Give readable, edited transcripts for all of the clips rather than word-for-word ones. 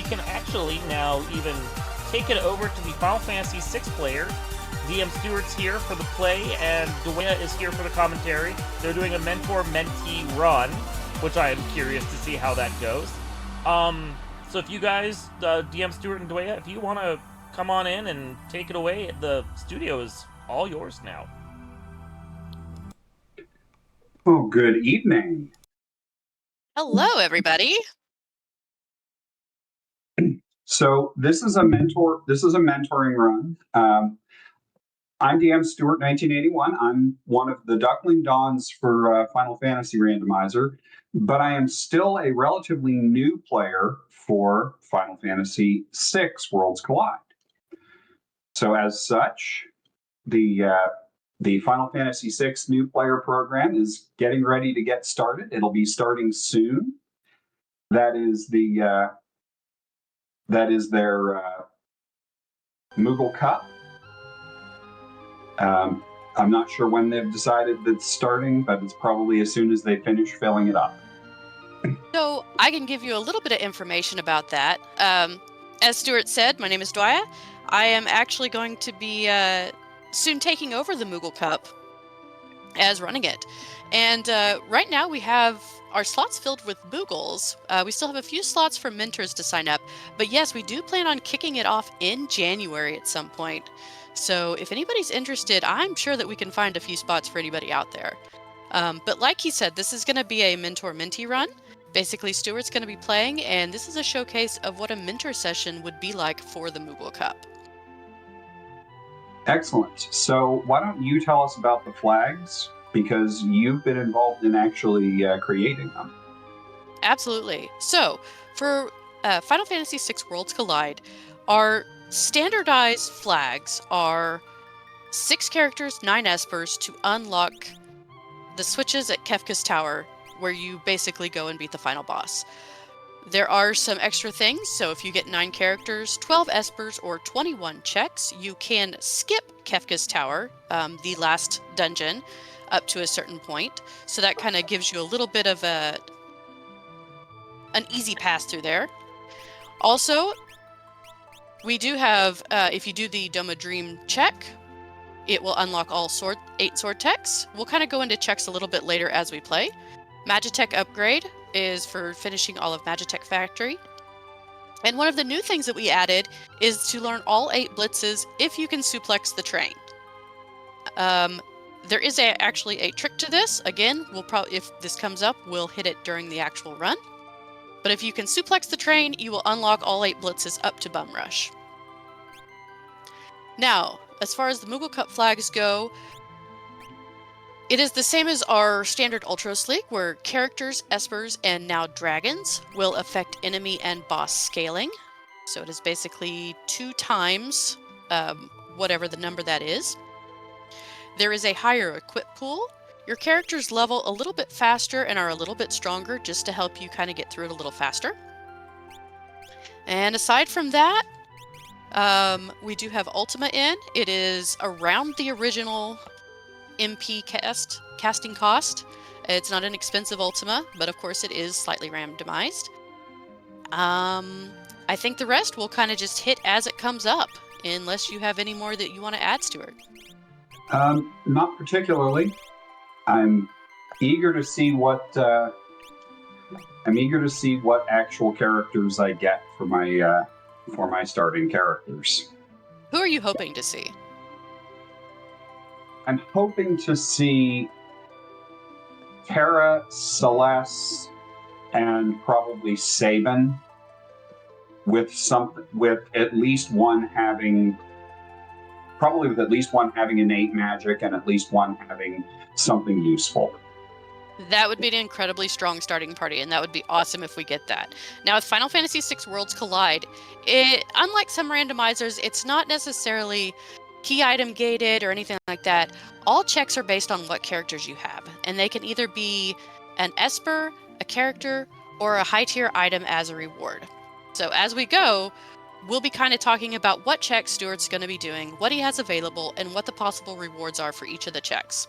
can actually now even take it over to the Final Fantasy VI player. DM Stewart's here for the play, and Dwayne is here for the commentary. They're doing a mentor-mentee run, which I am curious to see how that goes. So if you guys, DM Stewart and Dwayne, if you want to come on in and take it away, the studio is all yours now. Oh, good evening. Hello, everybody. So this is a mentoring run. I'm DM Stewart, 1981. I'm one of the Duckling Dons for Final Fantasy Randomizer, but I am still a relatively new player for Final Fantasy VI Worlds Collide. So as such, the Final Fantasy VI new player program is getting ready to get started. It'll be starting soon. That is their Moogle Cup. I'm not sure when they've decided that's starting, but it's probably as soon as they finish filling it up. So I can give you a little bit of information about that. As Stuart said, my name is Dwaya. I am actually going to be soon taking over the Moogle Cup as running it. And right now we have our slots filled with Moogles. We still have a few slots for mentors to sign up. But yes, we do plan on kicking it off in January at some point. So if anybody's interested, I'm sure that we can find a few spots for anybody out there. But like he said, this is going to be a mentor-mentee run. Basically, Stuart's going to be playing, and this is a showcase of what a mentor session would be like for the Moogle Cup. Excellent. So why don't you tell us about the flags, because you've been involved in actually creating them. Absolutely. So for Final Fantasy VI Worlds Collide, our standardized flags are 6 characters, 9 espers to unlock the switches at Kefka's Tower, where you basically go and beat the final boss. There are some extra things, so if you get 9 characters, 12 espers, or 21 checks, you can skip Kefka's Tower, the last dungeon, up to a certain point. So that kind of gives you a little bit of an easy pass through there. Also, we do have, if you do the Doma Dream check, it will unlock all 8 sword techs. We'll kind of go into checks a little bit later as we play. Magitech upgrade is for finishing all of Magitech Factory. And one of the new things that we added is to learn all 8 blitzes if you can suplex the train. There is actually a trick to this. Again, we'll probably, if this comes up, we'll hit it during the actual run. But if you can suplex the train, you will unlock all 8 blitzes up to Bum Rush. Now, as far as the Moogle Cup flags go, it is the same as our standard Ultros League, where characters, espers, and now dragons will affect enemy and boss scaling. So it is basically 2 times whatever the number that is. There is a higher equip pool. Your characters level a little bit faster and are a little bit stronger just to help you kind of get through it a little faster. And aside from that, we do have Ultima in. It is around the original MP casting cost. It's not an expensive Ultima, but of course it is slightly randomized. I think the rest will kind of just hit as it comes up, unless you have any more that you want to add, Stuart. Not particularly. I'm eager to see what actual characters I get for my starting characters. Who are you hoping to see? I'm hoping to see Terra, Celeste, and probably Sabin, with at least one having innate magic and at least one having something useful. That would be an incredibly strong starting party, and that would be awesome if we get that. Now, with Final Fantasy VI Worlds Collide, unlike some randomizers, it's not necessarily key item gated or anything like that. All checks are based on what characters you have, and they can either be an esper, a character, or a high tier item as a reward. So as we go, we'll be kind of talking about what checks Stuart's going to be doing, what he has available, and what the possible rewards are for each of the checks.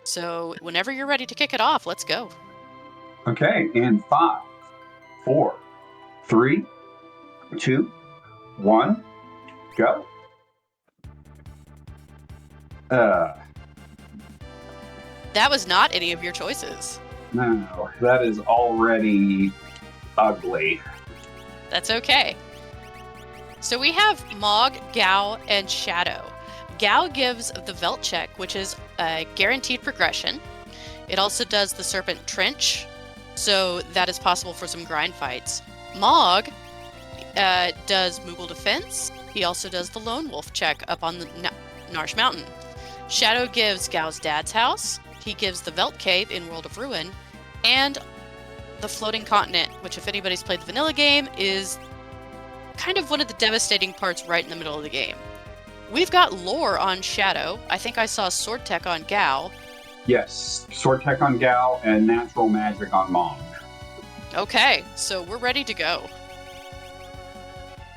So whenever you're ready to kick it off, let's go. Okay, in 5, 4, 3, 2, 1, go. That was not any of your choices. No, that is already ugly. That's okay. So we have Mog, Gao, and Shadow. Gao gives the Velt check, which is a guaranteed progression. It also does the Serpent Trench, so that is possible for some grind fights. Mog does Moogle Defense. He also does the Lone Wolf check up on the Narsh Mountain. Shadow gives Gao's dad's house. He gives the Velt Cave in World of Ruin, and the Floating Continent, which if anybody's played the vanilla game, is kind of one of the devastating parts right in the middle of the game. We've got lore on Shadow. I think I saw Sword Tech on Gao. Yes, Sword Tech on Gao and Natural Magic on Mog. Okay, so we're ready to go.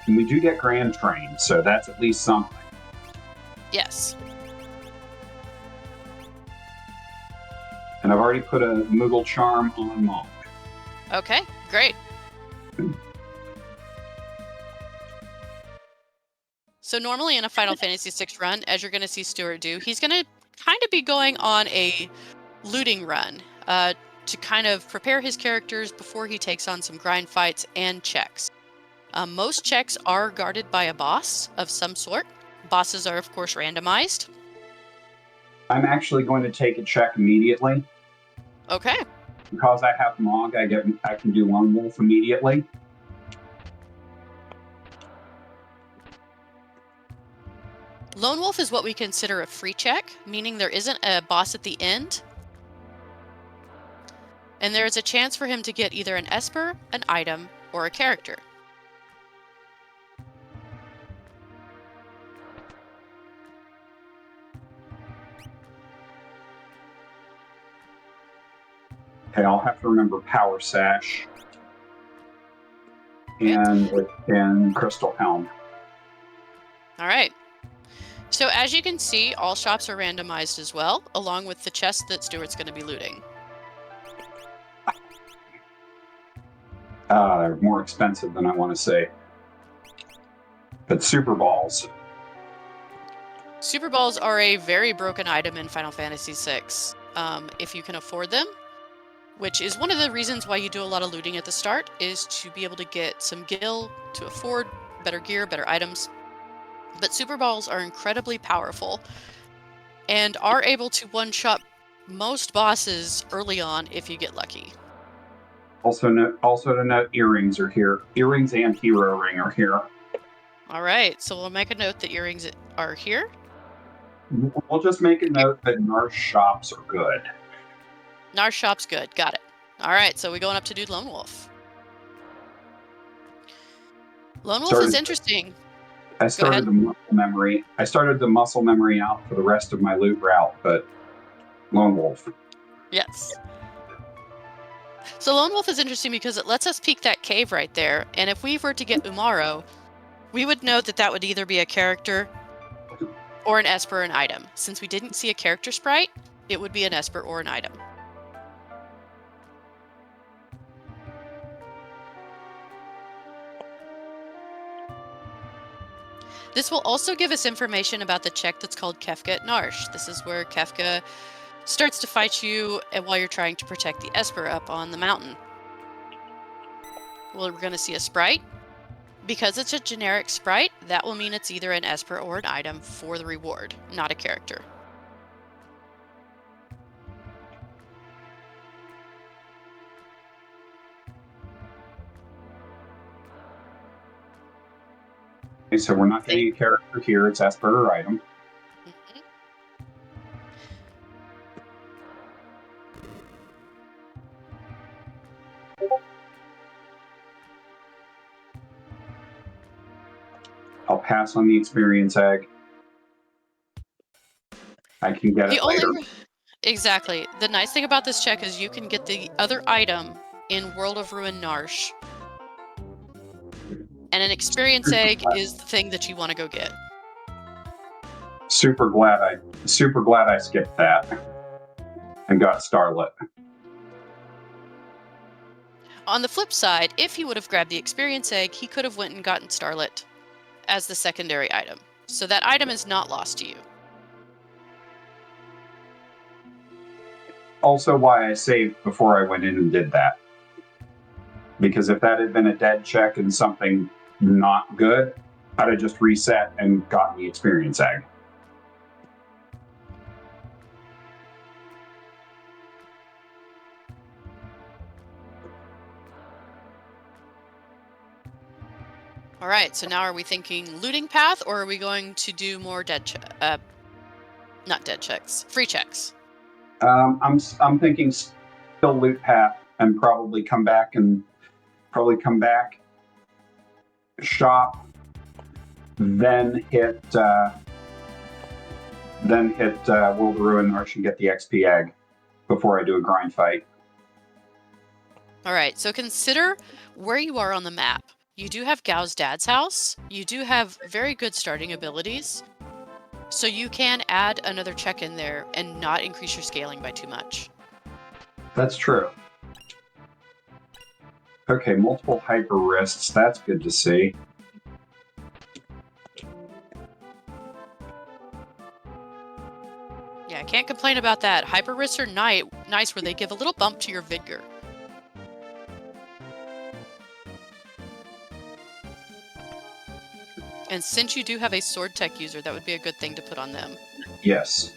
And we do get Grand Train, so that's at least something. Yes. And I've already put a Moogle Charm on Mog. Okay, great. So normally in a Final Fantasy VI run, as you're going to see Stuart do, he's going to kind of be going on a looting run to kind of prepare his characters before he takes on some grind fights and checks. Most checks are guarded by a boss of some sort. Bosses are, of course, randomized. I'm actually going to take a check immediately. Okay. Because I have Mog, I can do Lone Wolf immediately. Lone Wolf is what we consider a free check, meaning there isn't a boss at the end. And there is a chance for him to get either an Esper, an item, or a character. Okay, I'll have to remember Power Sash and Crystal Helm. All right. So as you can see, all shops are randomized as well, along with the chest that Stuart's going to be looting. They're more expensive than I want to say. But Super Balls. Super Balls are a very broken item in Final Fantasy VI, if you can afford them, which is one of the reasons why you do a lot of looting at the start, is to be able to get some gil to afford better gear, better items. But Super Balls are incredibly powerful and are able to one-shot most bosses early on if you get lucky. Also to note, earrings are here. Earrings and Hero Ring are here. All right, so we'll make a note that earrings are here. We'll just make a note that Narsh shops are good. Narsh shop's good. Got it. All right, so we're going up to do Lone Wolf. Lone Wolf is interesting. I started the muscle memory. I started the muscle memory out for the rest of my loot route, but Lone Wolf. Yes. So Lone Wolf is interesting because it lets us peek that cave right there, and if we were to get Umaro, we would know that that would either be a character or an Esper or an item. Since we didn't see a character sprite, it would be an Esper or an item. This will also give us information about the check that's called Kefka at Narsh. This is where Kefka starts to fight you while you're trying to protect the Esper up on the mountain. Well, we're going to see a sprite. Because it's a generic sprite, that will mean it's either an Esper or an item for the reward, not a character. Okay, so we're not getting a character here. It's Esper or item. Mm-hmm. I'll pass on the experience egg. I can get it later. Exactly. The nice thing about this check is you can get the other item in World of Ruin Narsh. And an experience egg is the thing that you want to go get. Super glad I skipped that and got Starlet. On the flip side, if he would have grabbed the experience egg, he could have went and gotten Starlet as the secondary item. So that item is not lost to you. Also why I saved before I went in and did that. Because if that had been a dead check and something not good, I'd have just reset and gotten the experience egg. All right, so now are we thinking looting path, or are we going to do more not dead checks, free checks? I'm thinking still loot path and probably come back, shop, then hit World Ruin Arch and get the XP egg before I do a grind fight. All right, so consider where you are on the map. You do have Gao's dad's house. You do have very good starting abilities. So you can add another check in there and not increase your scaling by too much. That's true. Okay, multiple hyper risks. That's good to see. Yeah, I can't complain about that. Hyper risks are nice where they give a little bump to your vigor. And since you do have a sword tech user, that would be a good thing to put on them. Yes.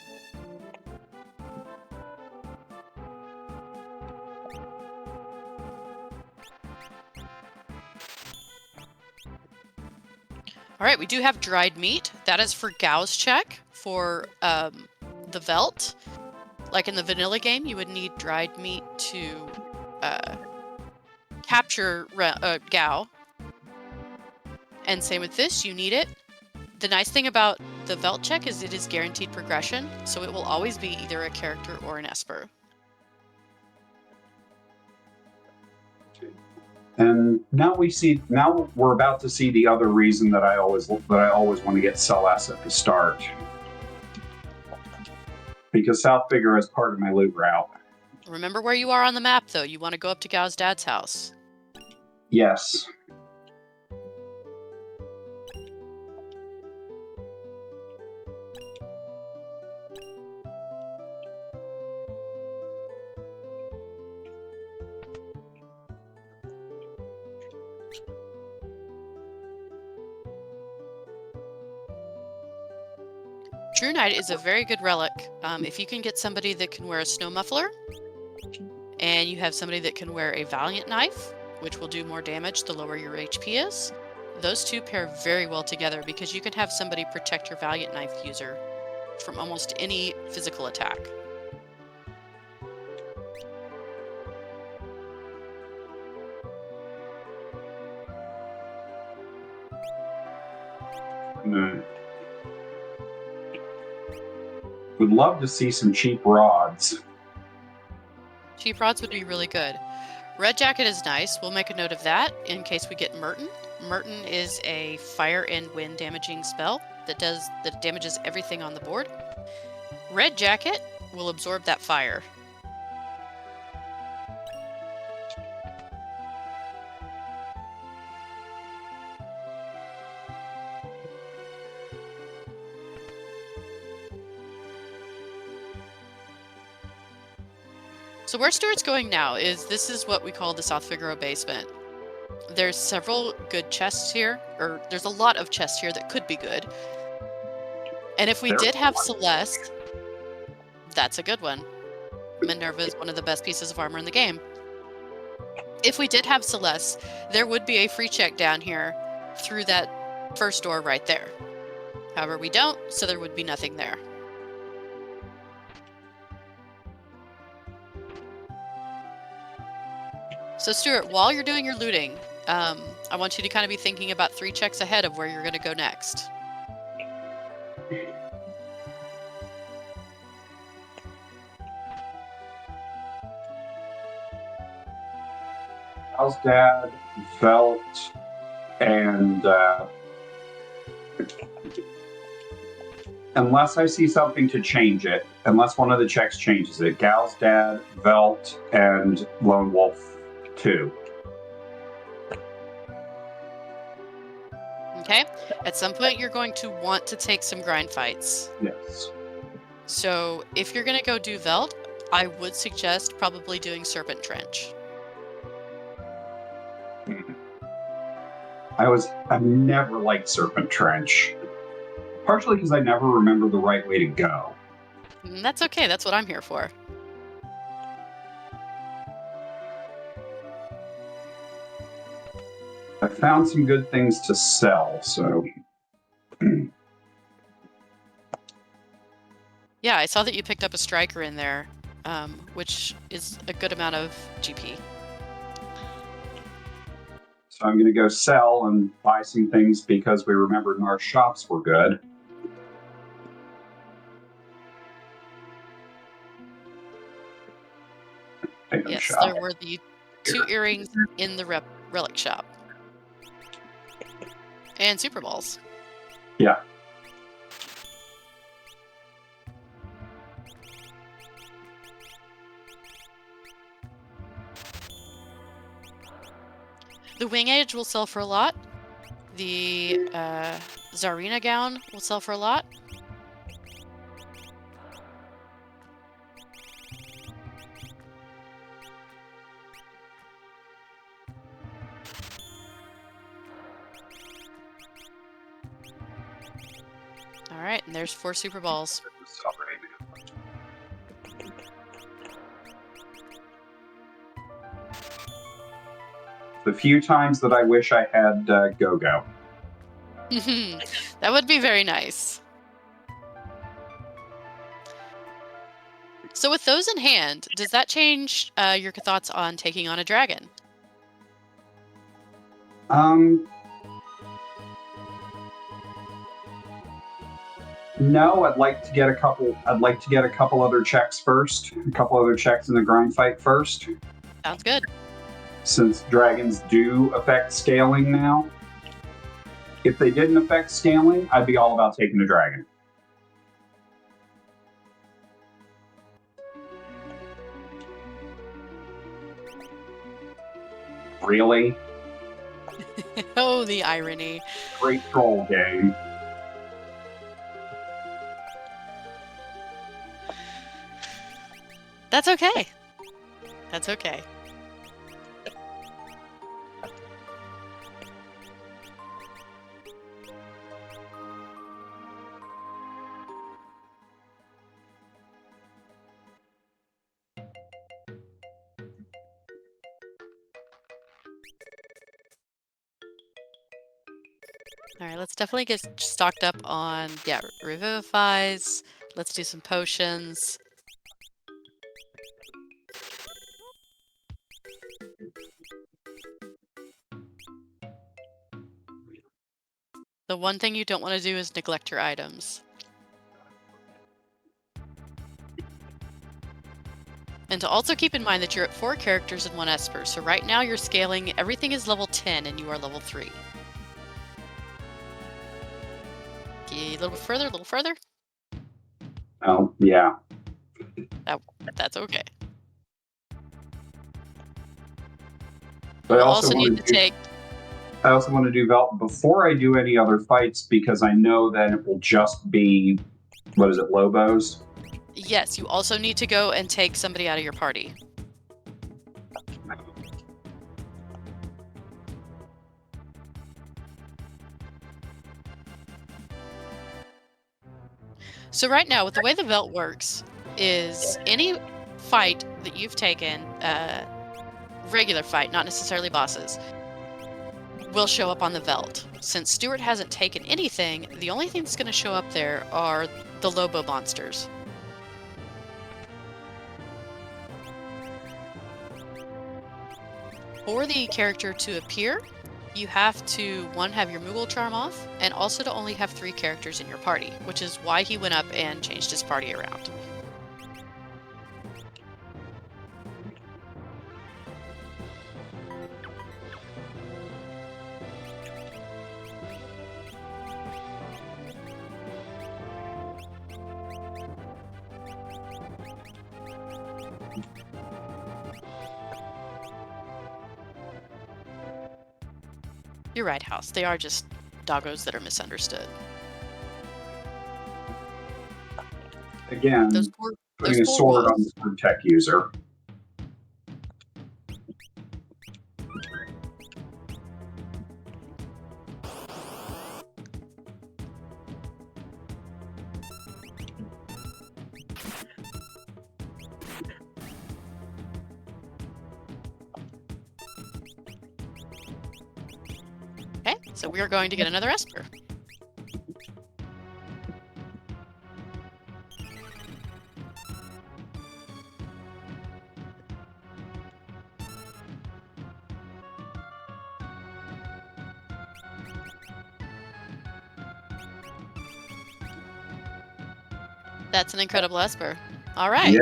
All right, we do have dried meat. That is for Gao's check for the Velt. Like in the vanilla game, you would need dried meat to capture Gao. And same with this, you need it. The nice thing about the Velt check is it is guaranteed progression, so it will always be either a character or an Esper. And now we're about to see the other reason that I always want to get Celeste at the start. Because South Figure is part of my loot route. Remember where you are on the map, though. You want to go up to Gao's dad's house. Yes. True Knight is a very good relic. If you can get somebody that can wear a snow muffler, and you have somebody that can wear a Valiant Knife, which will do more damage the lower your HP is, those two pair very well together because you can have somebody protect your Valiant Knife user from almost any physical attack. Would love to see some cheap rods. Cheap rods would be really good. Red Jacket is nice. We'll make a note of that in case we get Merton. Merton is a fire and wind damaging spell that damages everything on the board. Red Jacket will absorb that fire. So where Stuart's going now this is what we call the South Figaro basement. There's several good chests here, or there's a lot of chests here that could be good. And if we did have Celeste, that's a good one. Minerva is one of the best pieces of armor in the game. If we did have Celeste, there would be a free check down here through that first door right there. However, we don't, so there would be nothing there. So Stuart, while you're doing your looting, I want you to kind of be thinking about 3 checks ahead of where you're going to go next. How's Dad, Velt, and unless I see something to change it, unless one of the checks changes it, Gal's Dad, Velt, and Lone Wolf 2. Okay? At some point, you're going to want to take some grind fights. Yes. So if you're going to go do Veld, I would suggest probably doing Serpent Trench. I've never liked Serpent Trench. Partially because I never remember the right way to go. That's okay. That's what I'm here for. I found some good things to sell, so. Yeah, I saw that you picked up a striker in there, which is a good amount of GP. So I'm going to go sell and buy some things because we remembered our shops were good. Yes, shop. there were the 2 earrings in the relic shop. And Super Balls. Yeah. The Wing Edge will sell for a lot. The Zarina gown will sell for a lot. All right, and there's 4 Super Balls. The few times that I wish I had Go-Go. That would be very nice. So with those in hand, does that change your thoughts on taking on a dragon? No, I'd like to get a couple. I'd like to get a couple other checks first. A couple other checks in the grind fight first. Sounds good. Since dragons do affect scaling now. If they didn't affect scaling, I'd be all about taking a dragon. Really? Oh, the irony. Great troll game. That's okay. That's okay. All right, let's definitely get stocked up on, yeah, revivifies. Let's do some potions. The one thing you don't want to do is neglect your items. And to also keep in mind that you're at 4 characters and 1 Esper. So right now you're scaling, everything is level 10 and you are level 3. A little bit further, a little further. Oh, yeah. That's okay. But I We'll also need to take... I also want to do Velt before I do any other fights because I know that it will just be, what is it, Lobos? Yes, you also need to go and take somebody out of your party. So right now, with the way the Velt works, is any fight that you've taken, regular fight, not necessarily bosses, will show up on the Velt. Since Stuart hasn't taken anything, the only thing that's going to show up there are the Lobo monsters. For the character to appear, you have to, 1, have your Moogle charm off, and also to only have 3 characters in your party, which is why he went up and changed his party around. You're right, House. They are just doggos that are misunderstood. Again, Those poor putting a sword on wolves. the third tech user. Okay, so we are going to get another Esper. That's an incredible Esper. All right. Yeah.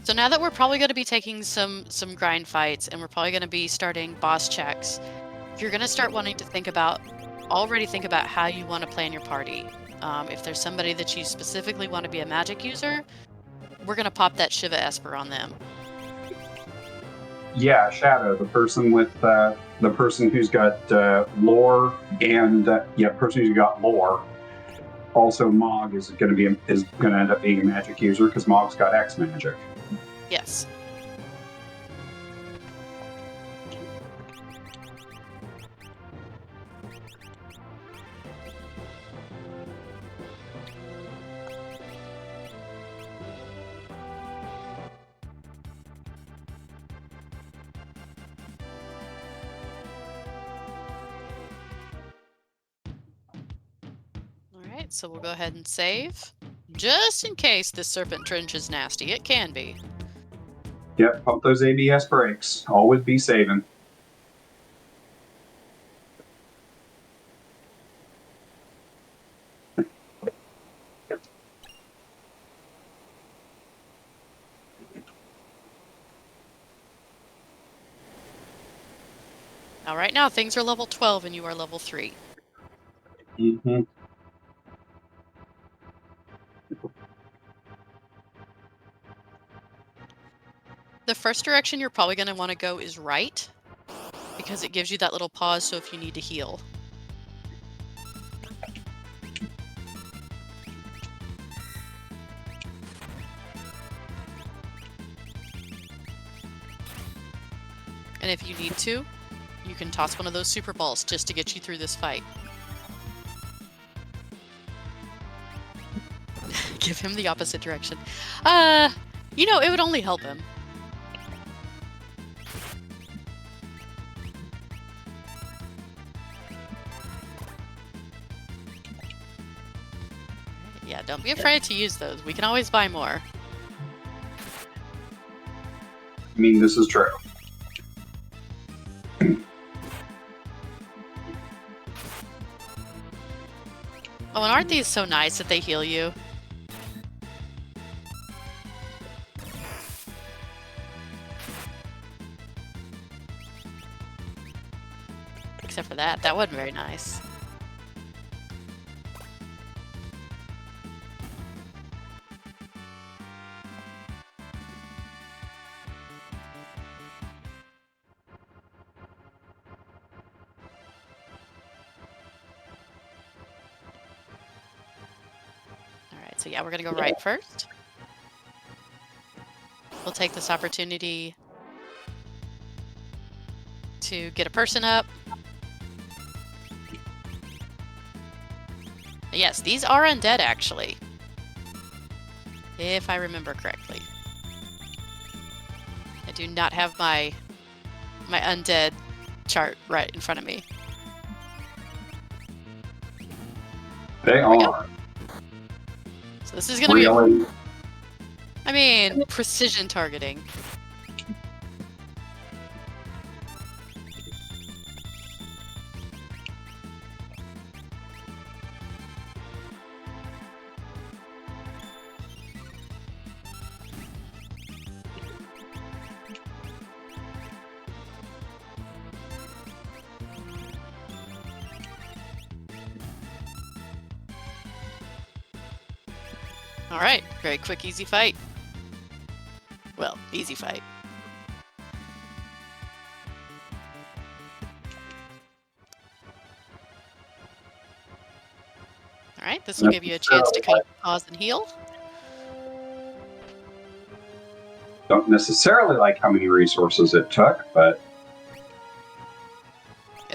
So now that we're probably going to be taking some grind fights and we're probably going to be starting boss checks, you're going to start wanting to already think about how you want to plan your party. If there's somebody that you specifically want to be a magic user, we're going to pop that Shiva Esper on them. Yeah, Shadow, the person who's got lore and person who's got lore. Also, Mog is going to end up being a magic user because Mog's got X magic. Yes. Alright, so we'll go ahead and save. Just in case this serpent trench is nasty. It can be. Yep, pump those ABS brakes. Always be saving. Now, right now, things are level 12 and you are level 3. Mm-hmm. The first direction you're probably going to want to go is right, because it gives you that little pause so if you need to heal. And if you need to, you can toss one of those super balls just to get you through this fight. Give him the opposite direction. It would only help him. Yeah, don't be afraid to use those. We can always buy more. I mean, this is true. Oh, and aren't these so nice that they heal you? Except for that. That wasn't very nice. Alright, so yeah, we're gonna go right first. We'll take this opportunity to get a person up. Yes, these are undead, actually. If I remember correctly. I do not have my undead chart right in front of me. They are. So this is going to be Really? precision targeting. All right, very quick, easy fight. Well, easy fight. All right, this will give you a chance to kind of pause and heal. Don't necessarily like how many resources it took, but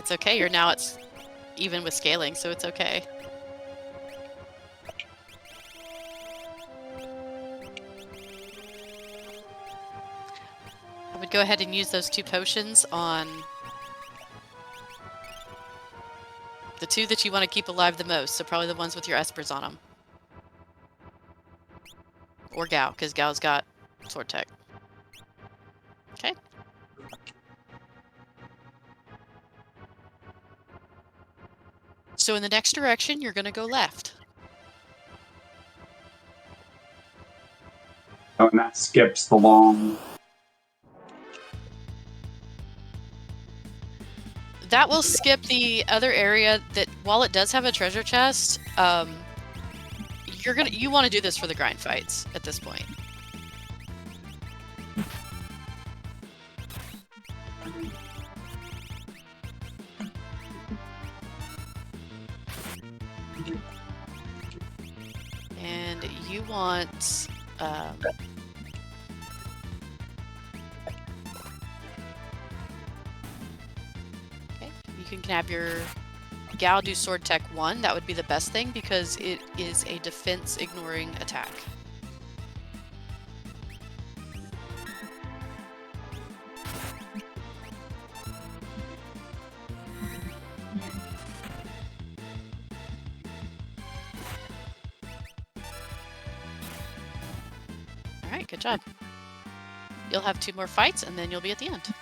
It's okay. You're now at even with scaling, so it's okay. I would go ahead and use those 2 potions on the 2 that you want to keep alive the most, so probably the ones with your espers on them. Or Gao, because Gao's got sword tech. Okay. So in the next direction, you're going to go left. oh, and that skips the long. That will skip the other area that, while it does have a treasure chest, you want to do this for the grind fights at this point. And you want okay, you can grab your Gao do sword tech 1. That would be the best thing because it is a defense ignoring attack. All right, good job. You'll have 2 more fights and then you'll be at the end.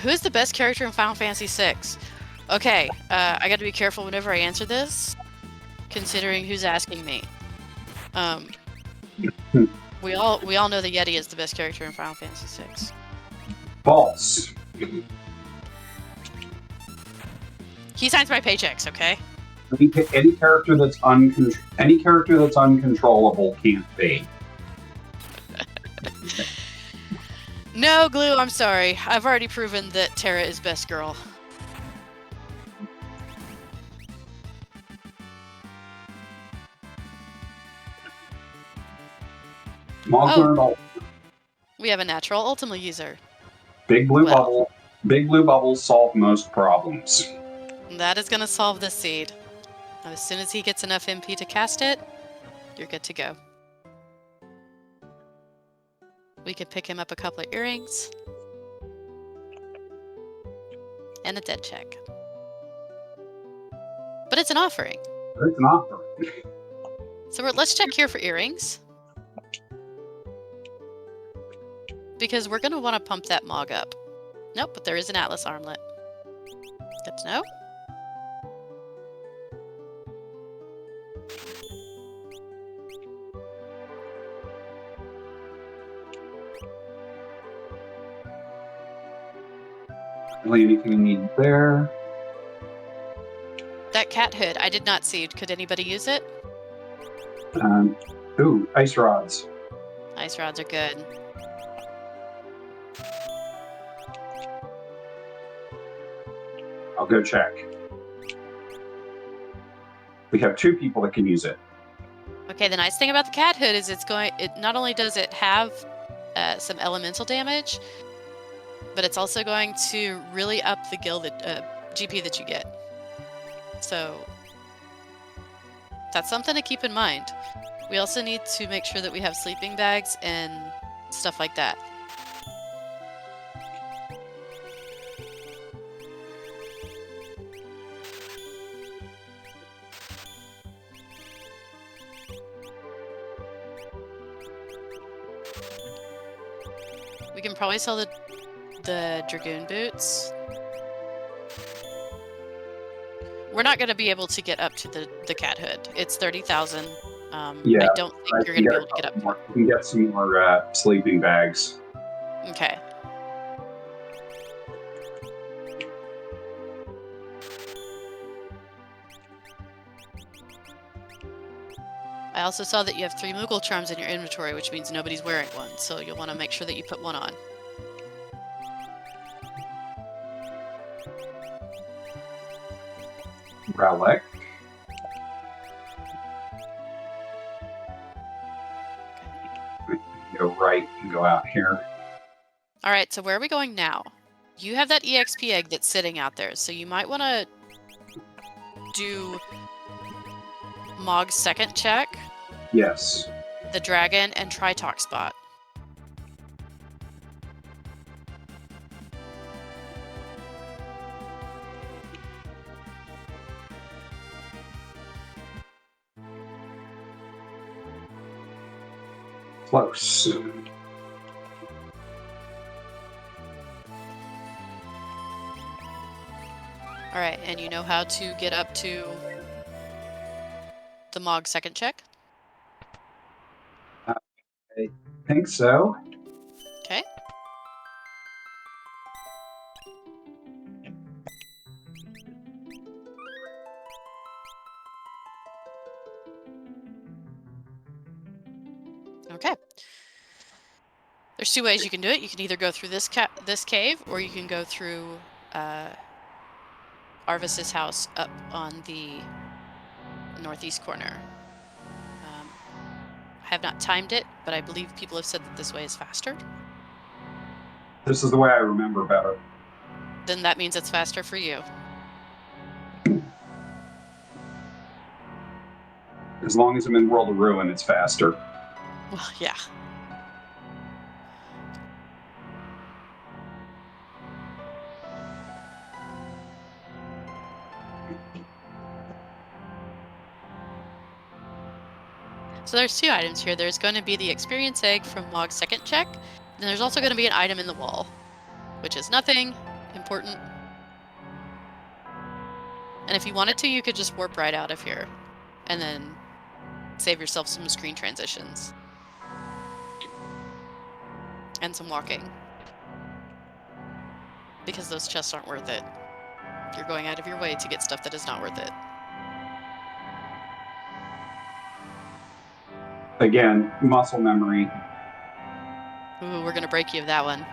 Who's the best character in Final Fantasy VI? Okay, I got to be careful whenever I answer this, considering who's asking me. We all know the Yeti is the best character in Final Fantasy VI. False. He signs my paychecks, okay? Any character that's uncontrollable can't be. No, Glue, I'm sorry. I've already proven that Terra is best girl. We have a natural Ultima user. Big blue bubbles solve most problems. That is going to solve this seed. As soon as he gets enough MP to cast it, you're good to go. We could pick him up a couple of earrings. And a dead check. But it's an offering. It's an offering. So let's check here for earrings. Because we're going to want to pump that Mog up. Nope, but there is an Atlas armlet. Good to know. Really anything you need there. That cat hood, I did not see. Could anybody use it? Ooh, ice rods. Ice rods are good. I'll go check. We have 2 people that can use it. Okay, the nice thing about the cat hood is it not only does it have some elemental damage, but it's also going to really up the GP that you get. So that's something to keep in mind. We also need to make sure that we have sleeping bags and stuff like that. We can probably sell the Dragoon boots. We're not going to be able to get up to the cat hood. It's 30,000. Yeah, I don't think you're going to be able to get up. We can get some more sleeping bags. Okay. I also saw that you have 3 Moogle charms in your inventory, which means nobody's wearing one, so you'll want to make sure that you put one on. Relic. Go right and go out here. All right, so where are we going now? You have that EXP egg that's sitting out there, so you might want to do Mog's second check, Yes. the dragon, and try talk spot. Close. All right, and you know how to get up to the Mog second check? I think so. Okay. Okay. There's 2 ways you can do it. You can either go through this cave, or you can go through Arvis's house up on the northeast corner. I have not timed it, but I believe people have said that this way is faster. This is the way I remember better. Then that means it's faster for you. As long as I'm in World of Ruin, it's faster. Well, yeah. So there's 2 items here. There's going to be the experience egg from Mog's second check, and there's also going to be an item in the wall, which is nothing important. And if you wanted to, you could just warp right out of here, and then save yourself some screen transitions. And some walking. Because those chests aren't worth it. You're going out of your way to get stuff that is not worth it. Again, muscle memory. Ooh, we're gonna break you of that one.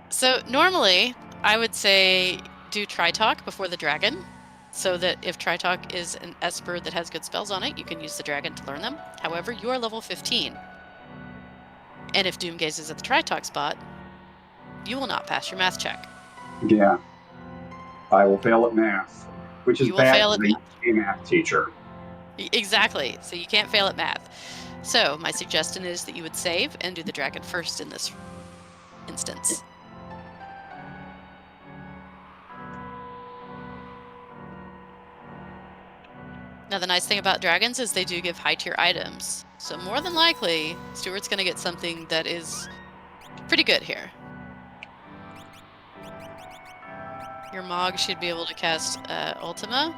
So normally, I would say do Tritalk before the dragon, so that if Tritalk is an Esper that has good spells on it, you can use the dragon to learn them. However, you are level 15. And if Doomgaze is at the Tritalk spot, you will not pass your math check. Yeah. I will fail at math, which is You will bad fail for at a math teacher. Exactly, so you can't fail at math. So my suggestion is that you would save and do the dragon first in this instance. Now the nice thing about dragons is they do give high tier items. So more than likely, Stuart's gonna get something that is pretty good here. Your Mog should be able to cast Ultima.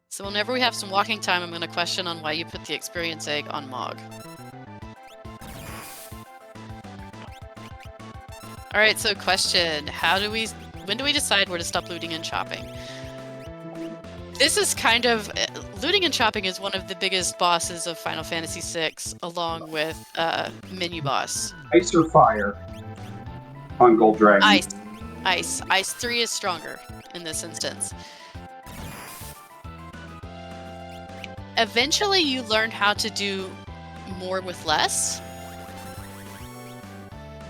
So whenever we have some walking time, I'm going to question on why you put the experience egg on Mog. Alright, so question. When do we decide where to stop looting and shopping? This is kind of... looting and shopping is one of the biggest bosses of Final Fantasy VI, along with Menu Boss. Ice or fire on Gold Dragon? Ice. Ice. Ice 3 is stronger in this instance. Eventually you learn how to do more with less.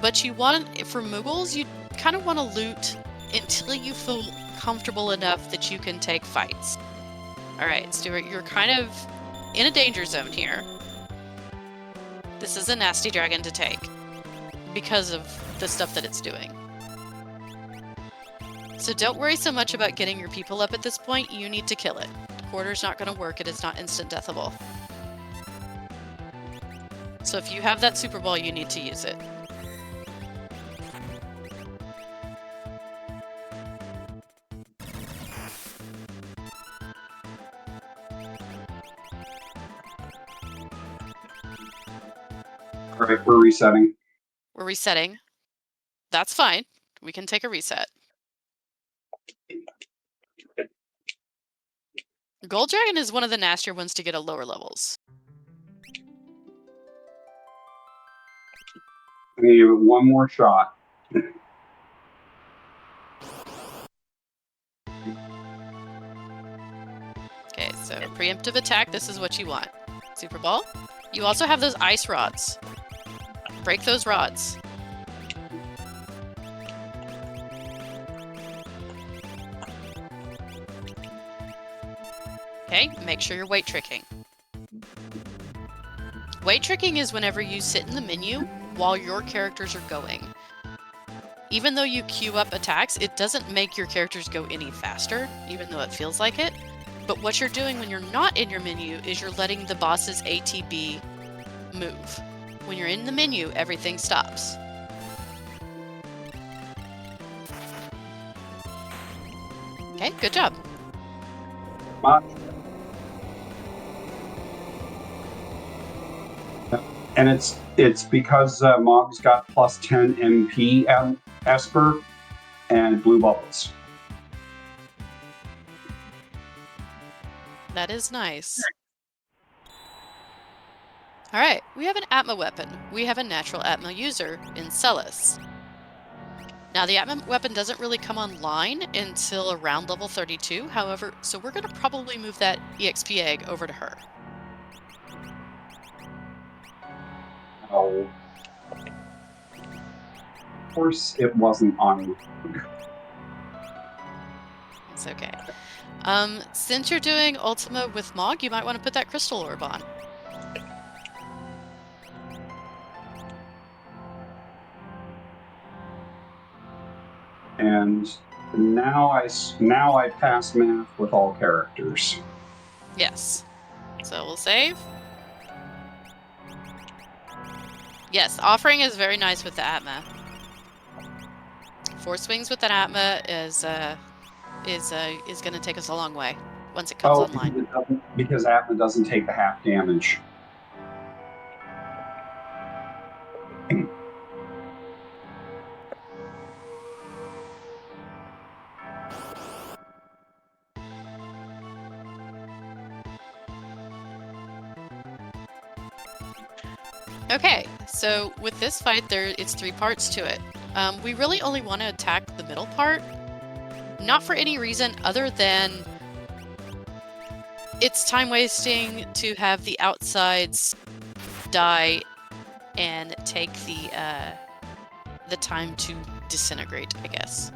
But you want, for Moogles, you kind of want to loot until you feel comfortable enough that you can take fights. Alright, Stuart, you're kind of in a danger zone here. This is a nasty dragon to take because of the stuff that it's doing. So don't worry so much about getting your people up at this point. You need to kill it. Quarter's not going to work. It is not instant deathable. So if you have that Super Ball, you need to use it. All right, we're resetting. We're resetting. That's fine. We can take a reset. Gold Dragon is one of the nastier ones to get at lower levels. I'm gonna give it one more shot. Okay, so preemptive attack, this is what you want. Super Ball. You also have those ice rods. Break those rods. Okay, make sure you're weight tricking. Weight tricking is whenever you sit in the menu while your characters are going. Even though you queue up attacks, it doesn't make your characters go any faster, even though it feels like it. But what you're doing when you're not in your menu is you're letting the boss's ATB move. When you're in the menu, everything stops. Okay, good job. And it's because Mog's got plus 10 MP Esper and blue bubbles. That is nice. Alright, we have an Atma weapon. We have a natural Atma user in Celis. Now the Atma weapon doesn't really come online until around level 32, however, so we're going to probably move that EXP egg over to her. Oh. Of course it wasn't on. It's okay. Since you're doing Ultima with Mog, you might want to put that crystal orb on. And now I pass math with all characters. Yes. So we'll save. Yes, offering is very nice with the Atma. 4 swings with an Atma is going to take us a long way once it comes online. Because Atma doesn't take the half damage. Okay, so with this fight, it's 3 parts to it. We really only want to attack the middle part, not for any reason other than it's time wasting to have the outsides die and take the time to disintegrate, I guess.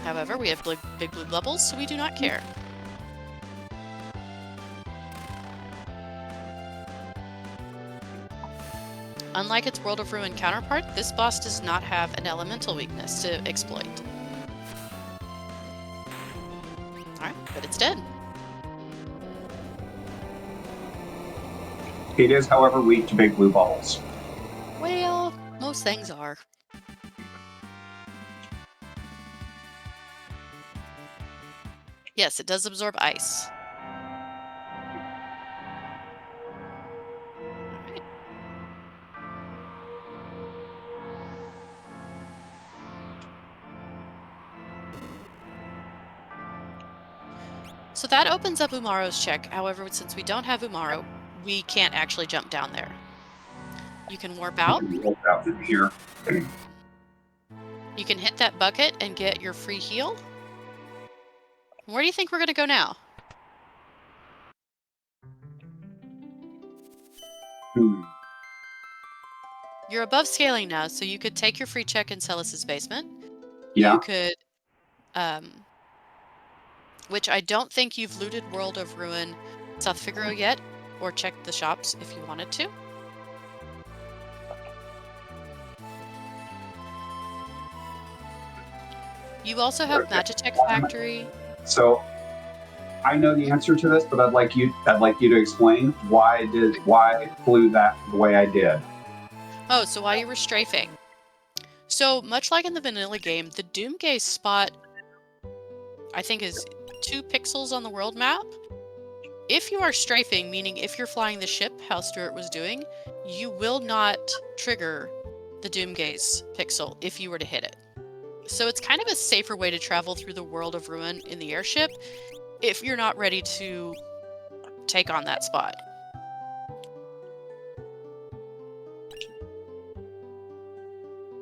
However, we have big blue bubbles, so we do not care. Unlike its World of Ruin counterpart, this boss does not have an elemental weakness to exploit. Alright, but it's dead. It is, however, weak to big blue bubbles. Well, most things are. Yes, it does absorb ice. Alright. So that opens up Umaro's check. However, since we don't have Umaro, we can't actually jump down there. You can warp out. Warp out from here. You can hit that bucket and get your free heal. Where do you think we're going to go now? You're above scaling now, so you could take your free check in Celis's basement. Yeah. You could, which I don't think you've looted World of Ruin South Figaro yet, or checked the shops if you wanted to. You also have Okay. Magitech Factory. So I know the answer to this, but I'd like you to explain why I flew that the way I did. Oh, so while you were strafing. So much like in the vanilla game, the Doomgaze spot, I think, is 2 pixels on the world map. If you are strafing, meaning if you're flying the ship, how Stuart was doing, you will not trigger the Doomgaze pixel if you were to hit it. So it's kind of a safer way to travel through the world of Ruin in the airship if you're not ready to take on that spot.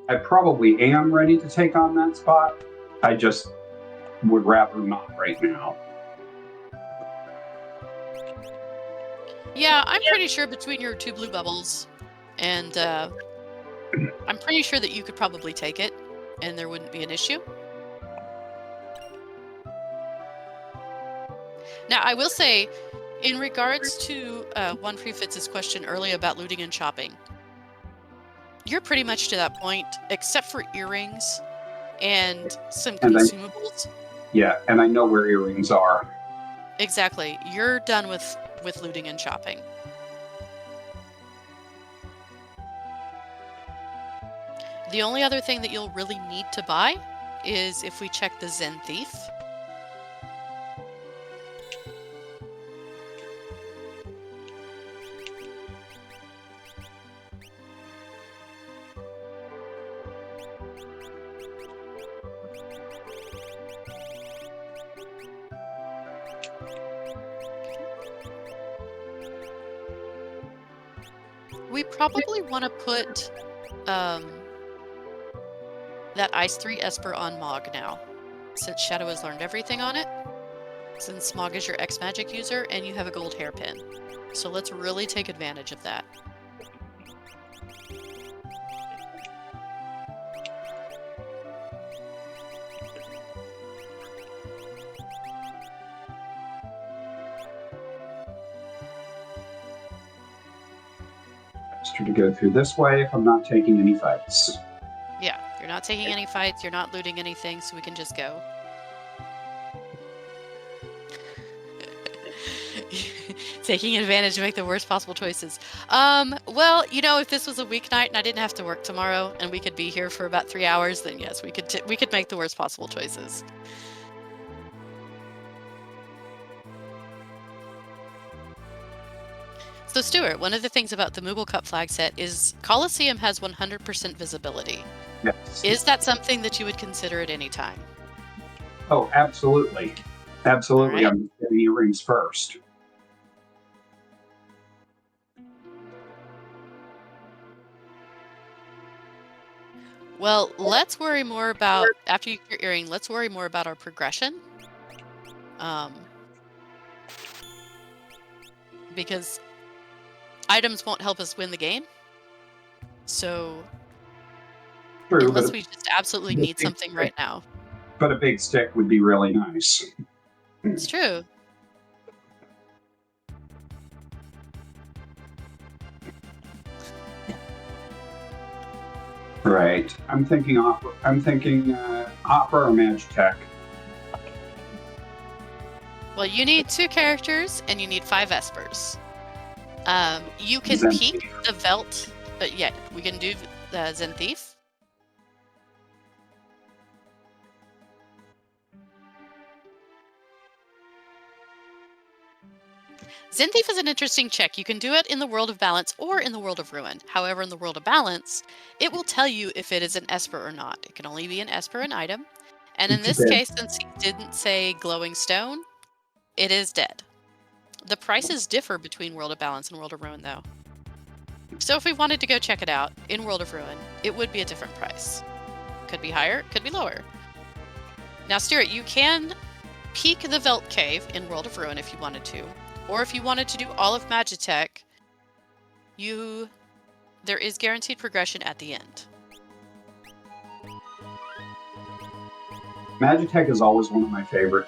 I probably am ready to take on that spot. I just would rather not right now. Yeah, I'm pretty sure between your 2 blue bubbles, and I'm pretty sure that you could probably take it, and there wouldn't be an issue. Now, I will say, in regards to One Prefitz's question earlier about looting and shopping, you're pretty much to that point, except for earrings and some consumables. And I know where earrings are. Exactly. You're done with looting and shopping. The only other thing that you'll really need to buy is if we check the Zen Thief. We probably want to put that Ice 3 Esper on Mog now, since Shadow has learned everything on it, since Mog is your X-Magic user, and you have a gold hairpin. So let's really take advantage of that. To go through this way if I'm not taking any fights. Yeah, you're not taking any fights, you're not looting anything, so we can just go. Taking advantage to make the worst possible choices. Well, you know, if this was a weeknight and I didn't have to work tomorrow and we could be here for about 3 hours, then yes, we could make the worst possible choices. So Stuart, one of the things about the Moogle Cup flag set is Coliseum has 100% visibility. Yes. Is that something that you would consider at any time? Oh, absolutely. Absolutely. Right. I'm getting earrings first. Well, let's worry more about, after you get your earring, let's worry more about our progression. Because items won't help us win the game. So, True, unless we just absolutely need something right now. But a big stick would be really nice. It's true. Right. I'm thinking opera. Opera or Magitech. Well, you need 2 characters and you need 5 Espers. You can Zen peek Thief. the Velt, but yeah, we can do the Zen Thief. Zen Thief is an interesting check. You can do it in the World of Balance or in the World of Ruin. However, in the World of Balance, it will tell you if it is an Esper or not. It can only be an Esper and item. And in this case, since he didn't say glowing stone, it is dead. The prices differ between World of Balance and World of Ruin, though. So if we wanted to go check it out in World of Ruin, it would be a different price. Could be higher, could be lower. Now, Stuart, you can peek the Velt Cave in World of Ruin if you wanted to. Or if you wanted to do all of Magitech, there is guaranteed progression at the end. Magitech is always one of my favorite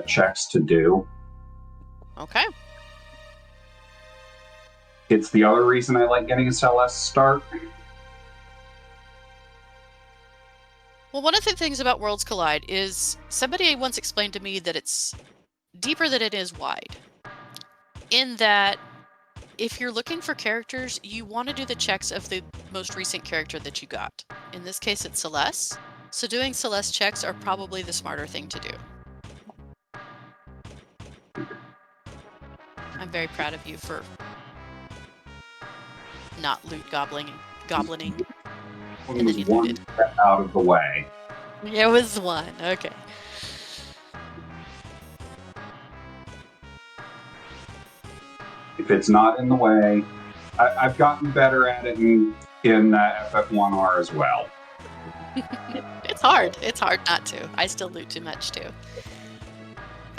checks to do. Okay. It's the other reason I like getting a Celeste start. Well, one of the things about Worlds Collide is somebody once explained to me that it's deeper than it is wide. In that, if you're looking for characters, you want to do the checks of the most recent character that you got. In this case, it's Celeste. So doing Celeste checks are probably the smarter thing to do. I'm very proud of you for not loot goblining. One And was then you one looted. step out of the way. It was one. Okay. If it's not in the way, I've gotten better at it in FF1R as well. It's hard. It's hard not to. I still loot too much too.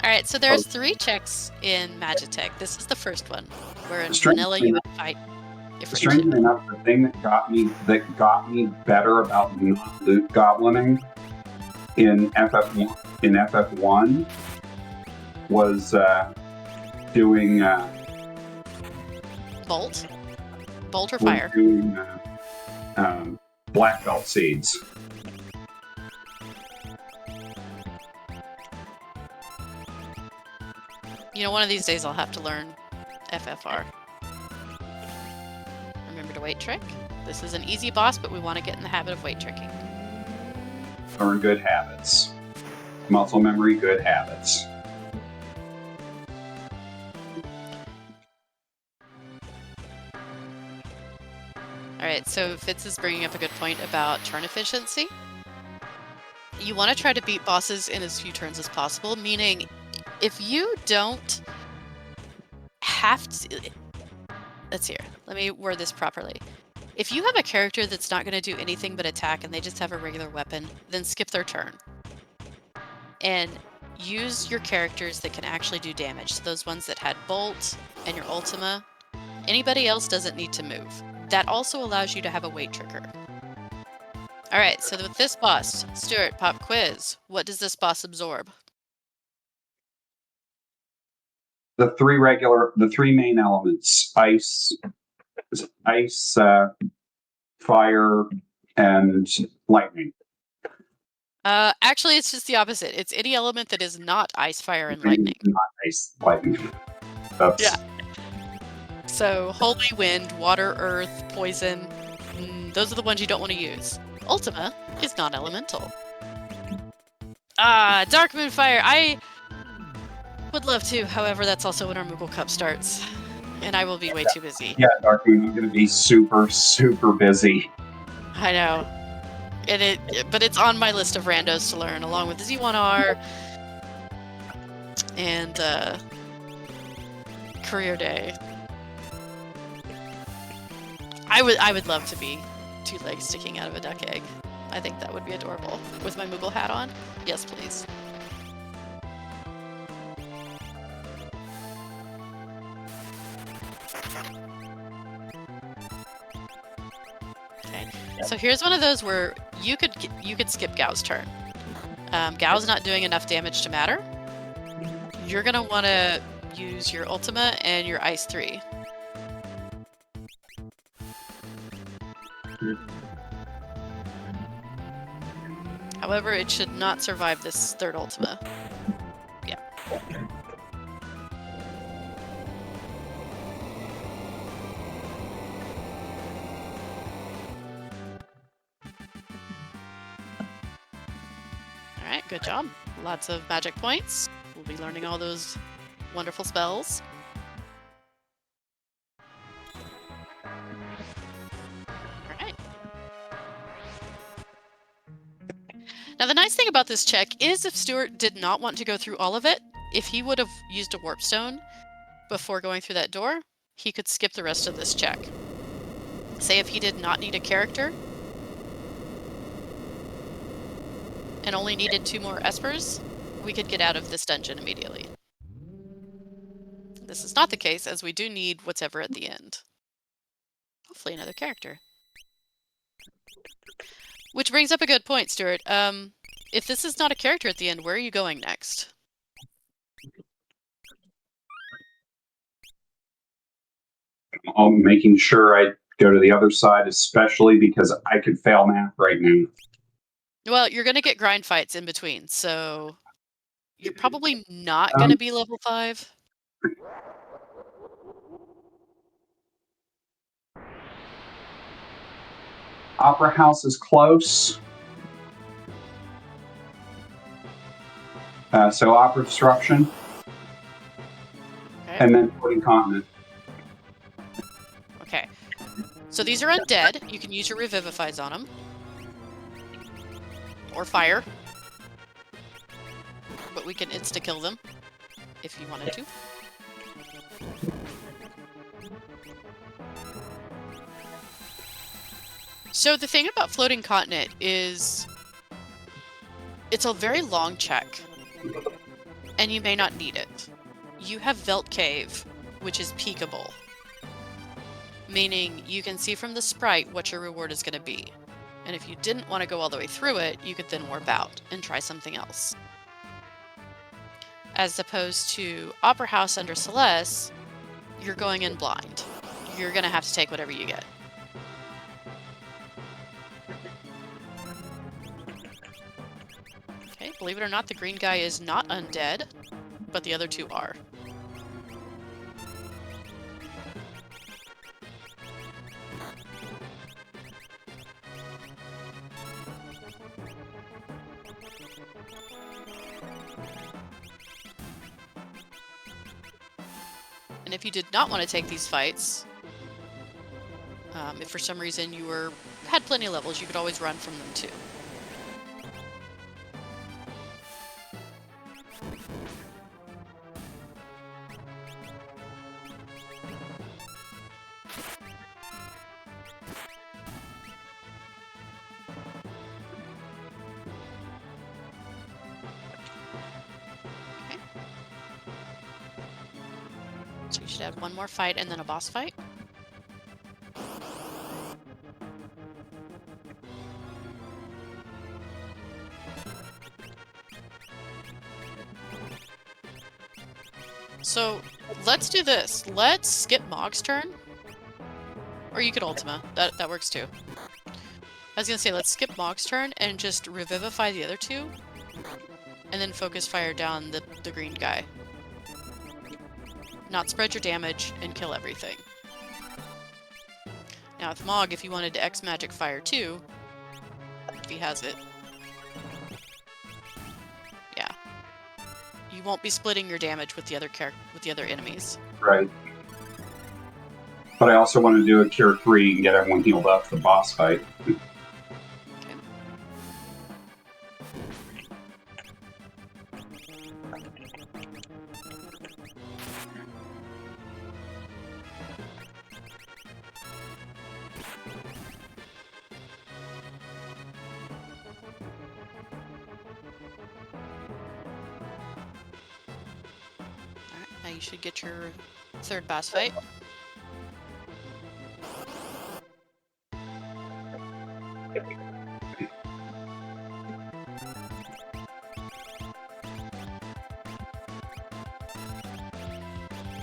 All right, so there's 3 checks in Magitech. This is the first one, where in vanilla you would fight. Strangely enough, the thing that got me better about not loot goblining in FF1 was doing Bolt or fire. Doing black belt seeds. You know, one of these days I'll have to learn FFR. Remember to weight trick. This is an easy boss, but we want to get in the habit of weight tricking. Learn good habits. Muscle memory, good habits. Alright, so Fitz is bringing up a good point about turn efficiency. You want to try to beat bosses in as few turns as possible, meaning if you don't have to... Let's hear. Let me word this properly. If you have a character that's not going to do anything but attack and they just have a regular weapon, then skip their turn. And use your characters that can actually do damage. So those ones that had Bolt and your Ultima. Anybody else doesn't need to move. That also allows you to have a weight trigger. Alright, so with this boss, Stuart, pop quiz. What does this boss absorb? The three main elements: ice, fire, and lightning. Actually, it's just the opposite. It's any element that is not ice, fire, and lightning. Not ice, lightning. That's... Yeah. So, holy wind, water, earth, poison, those are the ones you don't want to use. Ultima is non-elemental. Dark Moonfire! I would love to, however, that's also when our Moogle Cup starts. And I will be way too busy. Yeah, Dark Moon, I'm going to be super, super busy. I know. But it's on my list of randos to learn, along with Z1R and Career Day. I would love to be 2 legs sticking out of a duck egg. I think that would be adorable. With my Moogle hat on? Yes, please. Okay, so here's one of those where you could skip Gao's turn. Gao's not doing enough damage to matter. You're gonna want to use your Ultima and your Ice 3. However, it should not survive this 3rd Ultima. Yeah. Alright, good job. Lots of magic points. We'll be learning all those wonderful spells. Alright. Now the nice thing about this check is if Stuart did not want to go through all of it, if he would have used a warp stone before going through that door, he could skip the rest of this check. Say if he did not need a character and only needed 2 more espers, we could get out of this dungeon immediately. This is not the case, as we do need what's ever at the end. Hopefully another character. Which brings up a good point, Stuart. If this is not a character at the end, where are you going next? I'm making sure I go to the other side, especially because I could fail math right now. Well, you're going to get grind fights in between, so you're probably not going to be level 5. Opera House is close. So Opera Disruption. Okay. And then Floating Continent. Okay. So these are undead. You can use your Revivifies on them. Or fire. But we can insta-kill them if you wanted to. So the thing about Floating Continent is it's a very long check, and you may not need it. You have Velt Cave, which is peekable, meaning you can see from the sprite what your reward is going to be. And if you didn't want to go all the way through it, you could then warp out and try something else. As opposed to Opera House under Celeste, you're going in blind. You're going to have to take whatever you get. Okay, believe it or not, the green guy is not undead, but the other two are. And if you did not want to take these fights, if for some reason you had plenty of levels, you could always run from them too. Okay. So you should have one more fight and then a boss fight. So let's do this. Let's skip Mog's turn. Or you could Ultima. That works too. I was gonna say, let's skip Mog's turn and just revivify the other two. And then focus fire down the green guy. Not spread your damage and kill everything. Now with Mog, if you wanted to X magic fire too, if he has it. Yeah. You won't be splitting your damage with the other enemies. Right. But I also want to do a Cure 3 and get everyone healed up for the boss fight. Okay. Alright, now you should get your third boss fight.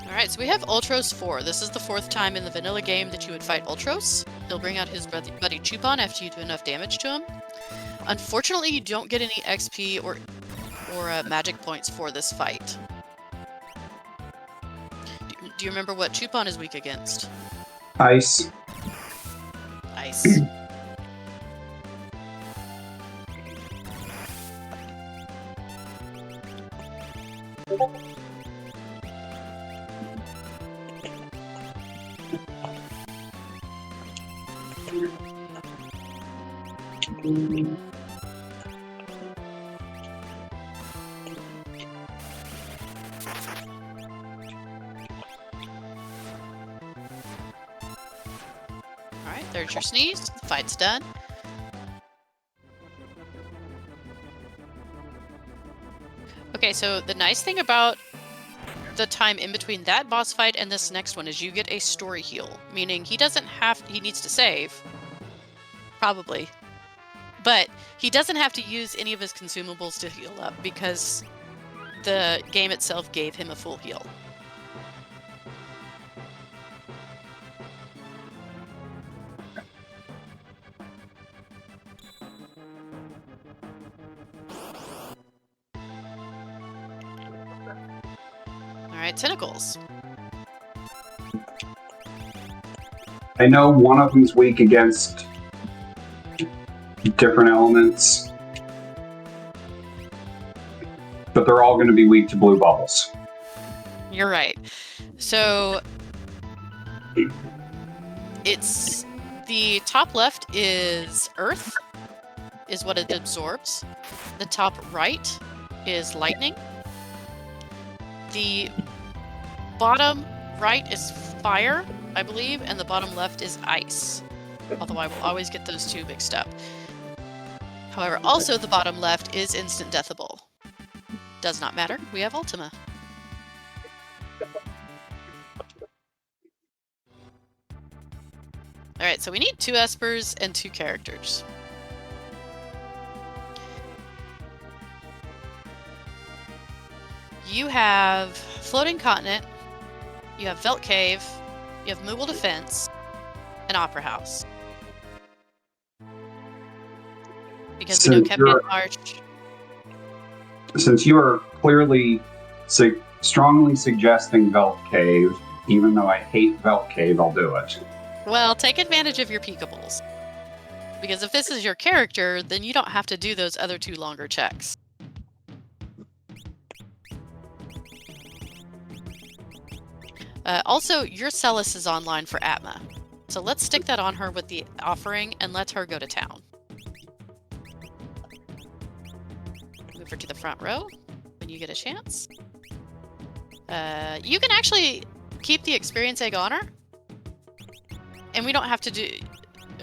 Alright, so we have Ultros 4. This is the 4th time in the vanilla game that you would fight Ultros. He'll bring out his buddy Chupon after you do enough damage to him. Unfortunately, you don't get any XP or magic points for this fight. Do you remember what Chupon is weak against? Ice. Ice. Alright, there's your sneeze. The fight's done. Okay, so the nice thing about the time in between that boss fight and this next one is you get a story heal, meaning he needs to save, probably, but he doesn't have to use any of his consumables to heal up because the game itself gave him a full heal. Alright, tentacles. I know one of them's weak against different elements, but they're all going to be weak to blue bubbles. You're right. So it's the top left is earth, is what it absorbs. The top right is lightning. The bottom right is fire, I believe, and the bottom left is ice. Although I will always get those two mixed up. However, also the bottom left is instant deathable. Does not matter. We have Ultima. Alright, so we need 2 espers and 2 characters. You have Floating Continent, you have Velt Cave, you have Moogle Defense, and Opera House. Because we know Kevin March. Since you are clearly strongly suggesting Velt Cave, even though I hate Velt Cave, I'll do it. Well, take advantage of your peekables. Because if this is your character, then you don't have to do those other 2 longer checks. Also, your Celis is online for Atma. So let's stick that on her with the offering and let her go to town. Move her to the front row when you get a chance. You can actually keep the experience egg on her. And we don't have to do...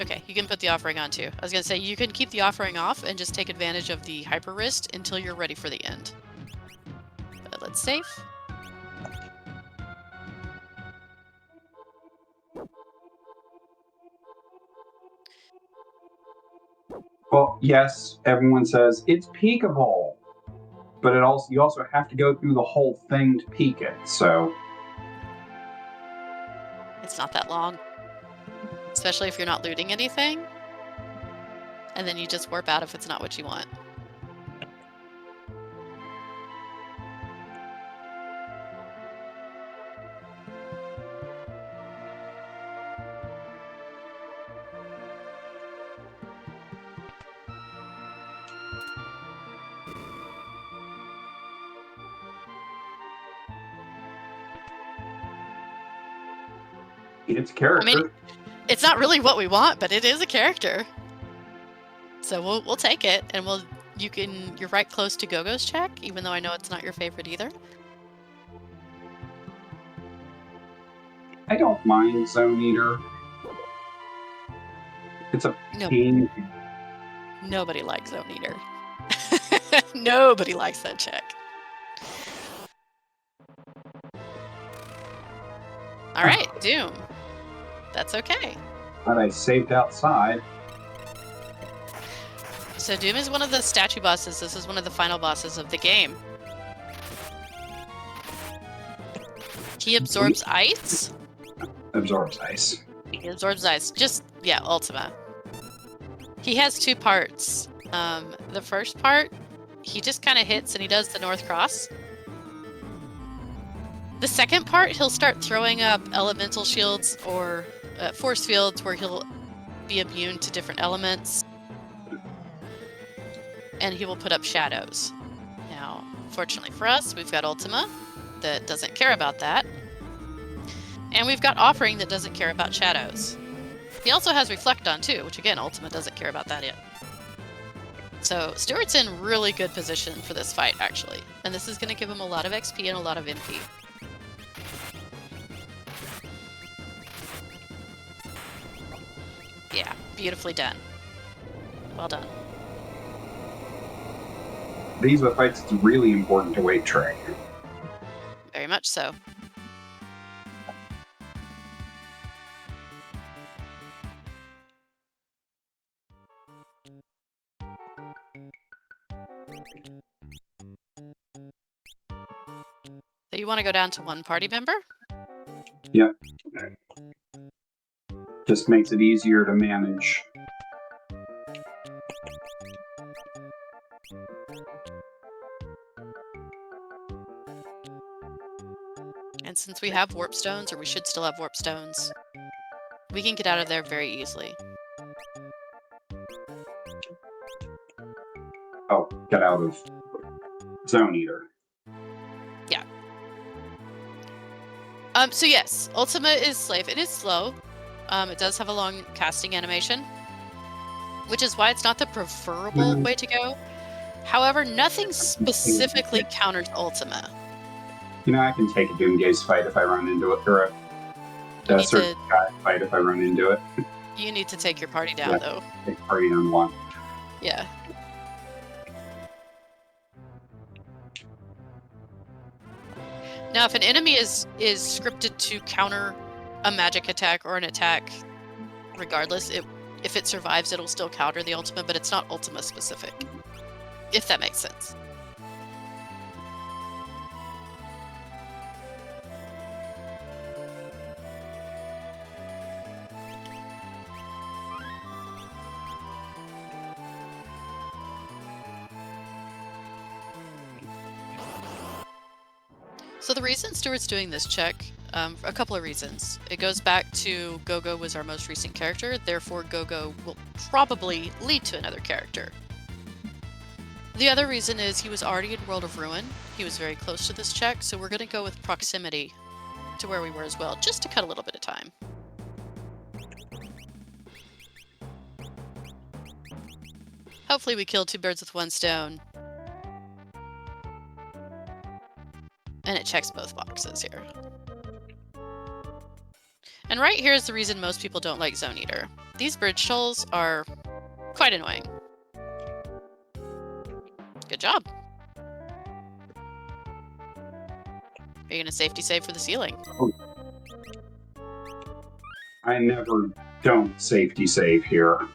Okay, you can put the offering on too. I was going to say, you can keep the offering off and just take advantage of the hyper wrist until you're ready for the end. Let's save. Well, yes, everyone says it's peekable, but you also have to go through the whole thing to peek it, so... It's not that long. Especially if you're not looting anything. And then you just warp out if it's not what you want. It's character. I mean, it's not really what we want, but it is a character. So we'll take it, and you're right close to Gogo's check, even though I know it's not your favorite either. I don't mind Zone Eater. It's a pain. Nobody likes Zone Eater. Nobody likes that check. Alright, Doom. That's okay. But I saved outside. So Doom is one of the statue bosses. This is one of the final bosses of the game. He absorbs ice. Absorbs ice. He absorbs ice. Just, yeah, Ultima. He has 2 parts. The first part, he just kind of hits and he does the North Cross. The second part, he'll start throwing up elemental shields or force fields where he'll be immune to different elements. And he will put up shadows. Now, fortunately for us, we've got Ultima that doesn't care about that. And we've got Offering that doesn't care about shadows. He also has Reflect on too, which again, Ultima doesn't care about that yet. So Stuart's in really good position for this fight, actually. And this is going to give him a lot of XP and a lot of MP. Yeah, beautifully done. Well done. These are the fights it's really important to weight track. Very much so. So you want to go down to 1 party member? Yeah. Just makes it easier to manage. And since we have warp stones, or we should still have warp stones, we can get out of there very easily. Oh, get out of Zone Eater. Yeah. So yes, Ultima is Slave. It is slow. It does have a long casting animation, which is why it's not the preferable way to go. However, nothing specifically counters Ultima. You know, I can take a Doomgaze fight if I run into it, or a certain guy fight if I run into it. You need to take your party down, though. Take party on one. Yeah. Now, if an enemy is scripted to counter a magic attack or an attack, regardless, if it survives, it'll still counter the Ultima, but it's not Ultima specific. If that makes sense. So the reason Stuart's doing this check, a couple of reasons. It goes back to Gogo was our most recent character, therefore Gogo will probably lead to another character. The other reason is he was already in World of Ruin. He was very close to this check, so we're going to go with proximity to where we were as well, just to cut a little bit of time. Hopefully we killed two birds with one stone. And it checks both boxes here. And right here is the reason most people don't like Zone Eater. These bridge trolls are quite annoying. Good job. Are you going to safety save for the ceiling? I never don't safety save here.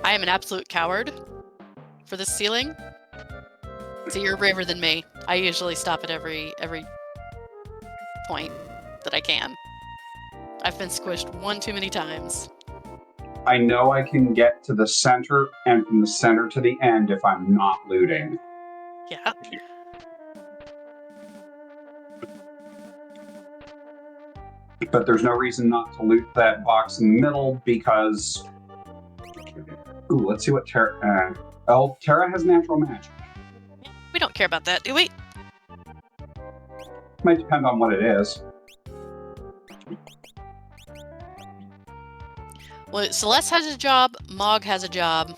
I am an absolute coward for this ceiling. So you're braver than me. I usually stop at every point that I can. I've been squished one too many times. I know I can get to the center and from the center to the end if I'm not looting. Yeah. But there's no reason not to loot that box in the middle because... Ooh, let's see what Terra... Terra has natural magic. We don't care about that, do we? Might depend on what it is. Well, Celeste has a job, Mog has a job.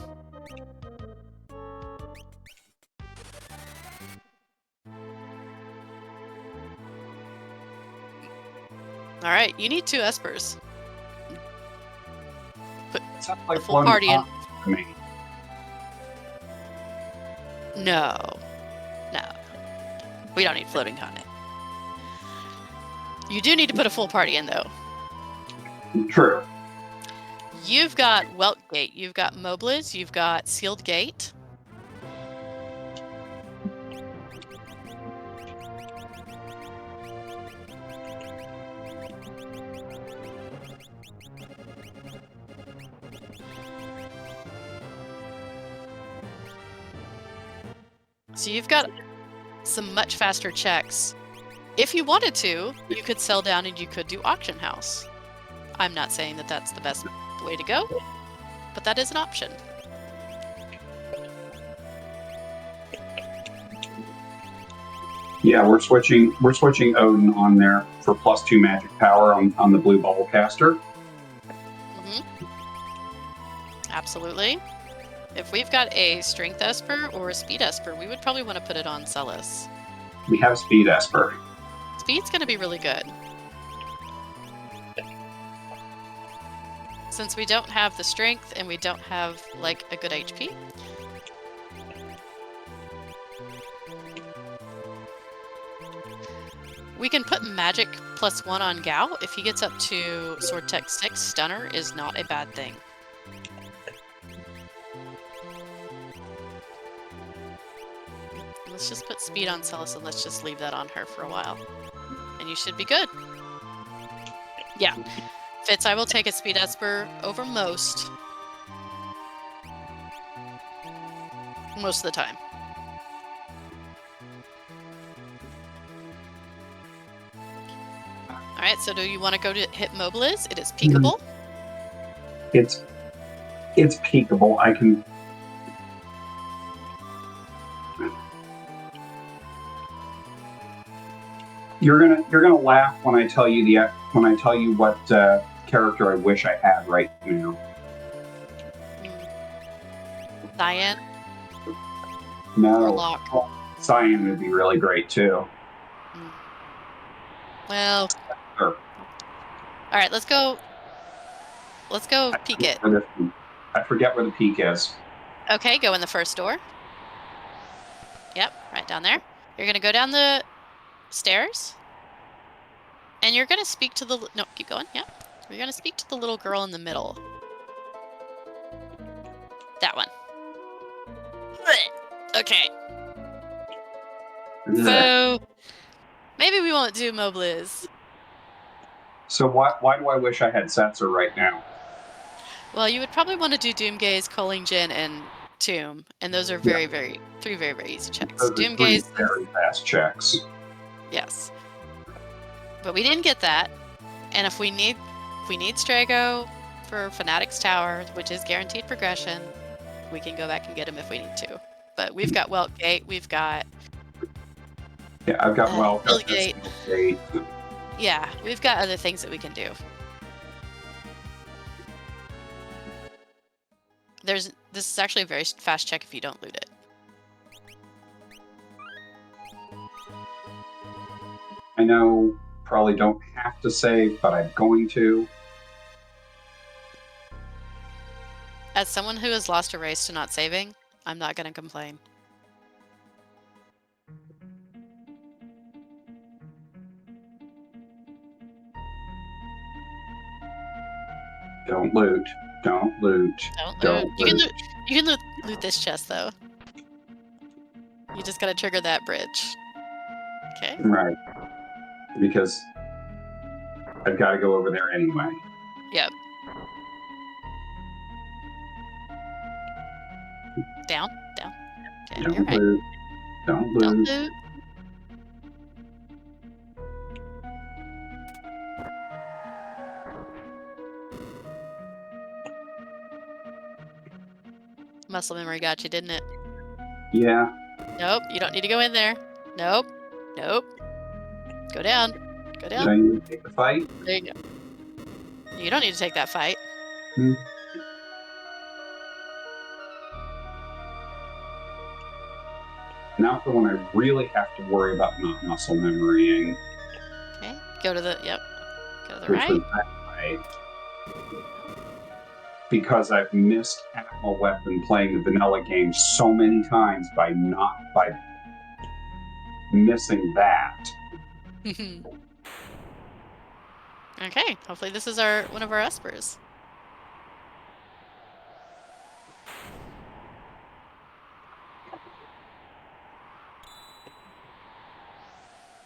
Alright, you need 2 Espers. Put Like the full party in. Me. No. No. We don't need floating continent. You do need to put a full party in, though. True. You've got Welt Gate, you've got Mobliz, you've got Sealed Gate. So you've got some much faster checks. If you wanted to, you could sell down and you could do Auction House. I'm not saying that that's the best way to go, but that is an option. Yeah, we're switching Odin on there for +2 magic power on the blue bubble caster. Absolutely. If we've got a Strength Esper or a Speed Esper, we would probably want to put it on Celis. We have Speed Esper. Speed's going to be really good. Since we don't have the Strength and we don't have, like, a good HP. We can put Magic +1 on Gao. If he gets up to Sword Tech 6, Stunner is not a bad thing. Let's just put Speed on Celis and let's just leave that on her for a while. And you should be good. Yeah. Fitz, I will take a Speed Esper over most. Most of the time. Alright, so do you want to go to hit Mobilize? It is peekable. It's peekable. I can. You're gonna laugh when I tell you what character I wish I had right now. Cyan? No. Or Lock? Cyan would be really great too. Well. Sure. Alright, let's go peek it. I forget where the peak is. Okay, go in the first door. Yep, right down there. You're gonna go down the stairs. And you're gonna speak to the... No, keep going, yep. You're gonna speak to the little girl in the middle. That one. Okay. So, maybe we won't do Mobilize. So why do I wish I had Setzer right now? Well, you would probably want to do Doomgaze, Culling Jin, and Tomb, and those are three very, very easy checks. Those are Doomgaze, three very fast checks. yes, but we didn't get that. And if we need Strago for Fanatic's Tower, which is guaranteed progression, we can go back and get him if we need to. But we've got Weltgate, we've got I've got Hillgate. Gate. Yeah, we've got other things that we can do. This is actually a very fast check if you don't loot it. I know, probably don't have to save, but I'm going to. As someone who has lost a race to not saving, I'm not going to complain. Don't loot. Don't loot. You can loot this chest though. You just gotta trigger that bridge. Okay. Right. Because I've got to go over there anyway. Yep. Down. Okay, Don't you're right. loot. Don't loot. Don't loot. Muscle memory got you, didn't it? Yeah. Nope, you don't need to go in there. Nope. Go down. Do I need to take the fight? There you go. You don't need to take that fight. Now for when I really have to worry about not muscle memorying. Okay, go to the Which right. was that way. Because I've missed Animal Weapon playing the vanilla game so many times by missing that. Okay, hopefully this is one of our espers.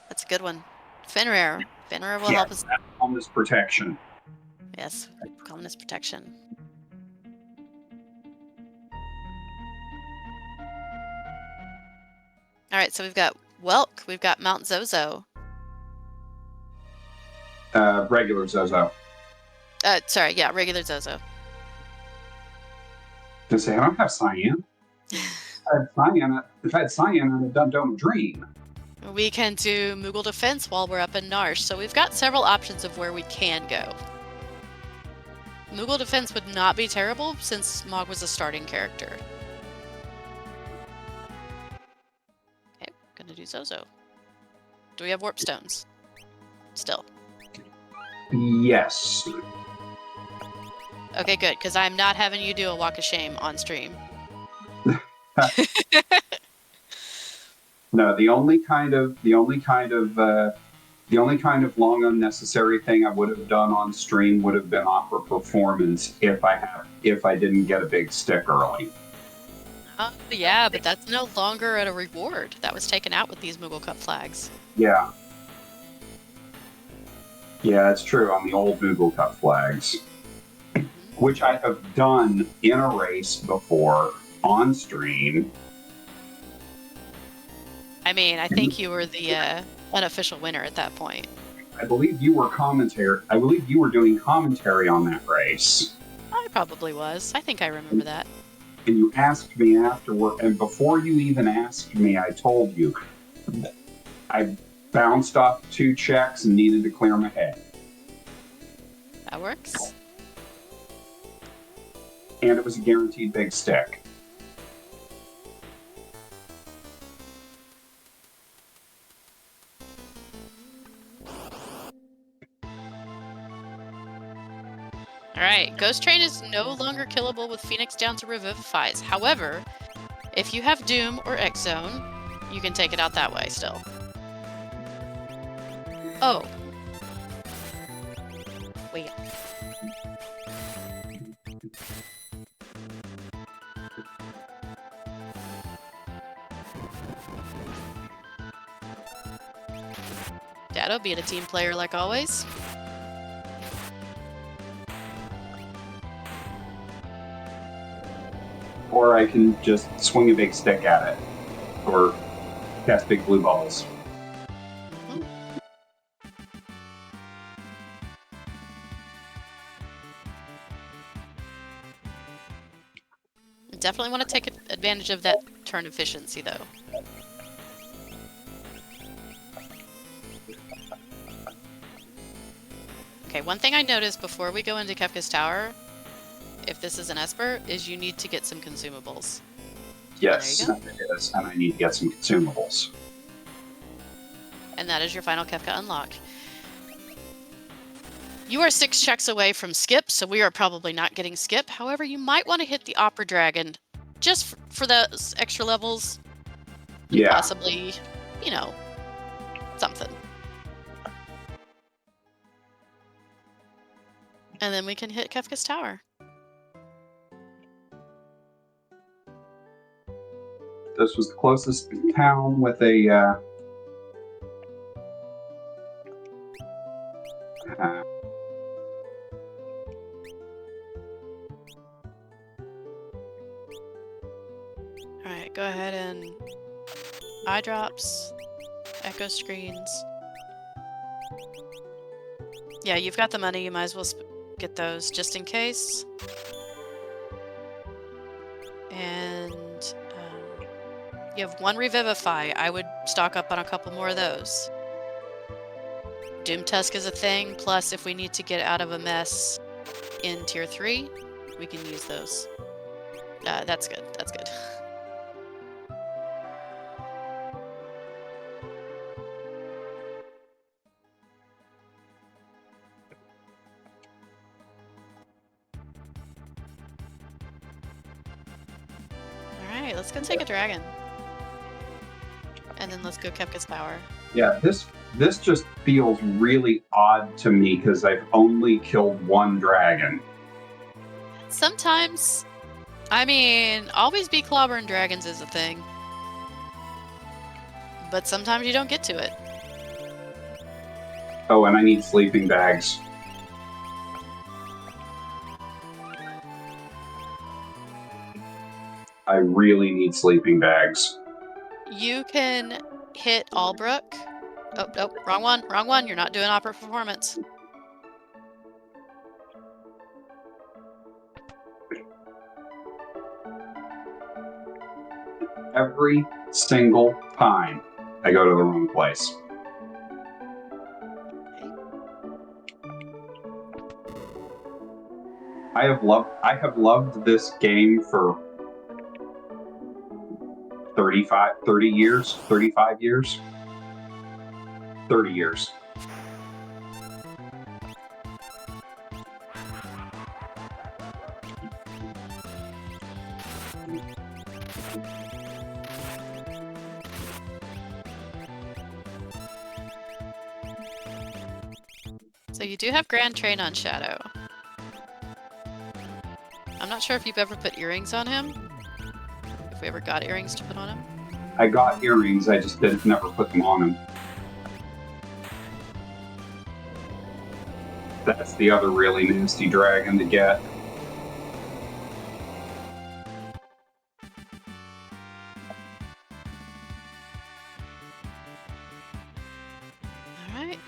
That's a good one. Fenrir. Fenrir will help us. Calmness protection. Yes, calmness protection. All right, so we've got Welk, we've got Mount Zozo. Regular Zozo. Sorry, yeah, regular Zozo. To say, I don't have Cyan. If I had Cyan, I'd have done Dome of Dream. We can do Moogle Defense while we're up in Narsh, so we've got several options of where we can go. Moogle Defense would not be terrible since Mog was a starting character. Okay, gonna do Zozo. Do we have Warp Stones? Still. Yes. Okay, good, because I'm not having you do a walk of shame on stream. No, the only kind of long unnecessary thing I would have done on stream would have been offer performance if I didn't get a big stick early. Yeah, but that's no longer at a reward. That was taken out with these Moogle Cup flags. Yeah. Yeah, it's true on the old Moogle Cup flags, which I have done in a race before on stream. I mean, I think you were the unofficial winner at that point. I believe you were doing commentary on that race. I probably was. I think I remember that. And you asked me afterward, and before you even asked me, I told you I bounced off 2 checks and needed to clear my head. That works. And it was a guaranteed big stick. Alright, Ghost Train is no longer killable with Phoenix down to Revivifies. However, if you have Doom or X Zone, you can take it out that way still. Oh. Wait. Dado being a team player like always. Or I can just swing a big stick at it. Or cast big blue balls. Definitely want to take advantage of that turn efficiency, though. Okay, one thing I noticed before we go into Kefka's Tower, if this is an Esper, is you need to get some consumables. Yes, it is, and I need to get some consumables. And that is your final Kefka unlock. You are 6 checks away from Skip, so we are probably not getting Skip. However, you might want to hit the Opera Dragon just for those extra levels. Yeah. Possibly, you know, something. And then we can hit Kefka's Tower. This was the closest town with a Alright, go ahead and eye drops, echo screens. Yeah, you've got the money, you might as well get those just in case. And you have 1 Revivify. I would stock up on a couple more of those. Doom Tusk is a thing, plus if we need to get out of a mess in Tier 3, we can use those. That's good, that's good. Alright, let's go take a dragon. And then let's go Kefka's Tower. Yeah, this just feels really odd to me because I've only killed 1 dragon. Sometimes, I mean, always be clobbering dragons is a thing. But sometimes you don't get to it. Oh, and I need sleeping bags. I really need sleeping bags. You can hit Albrook. Oh, nope, wrong one, wrong one. You're not doing opera performance. Every single time I go to the wrong place. I have loved this game for 30 years, 35 years, 30 years. So you do have Grand Train on Shadow. I'm not sure if you've ever put earrings on him. If we ever got earrings to put on him. I got earrings, I just never put them on him. That's the other really nasty dragon to get. Alright.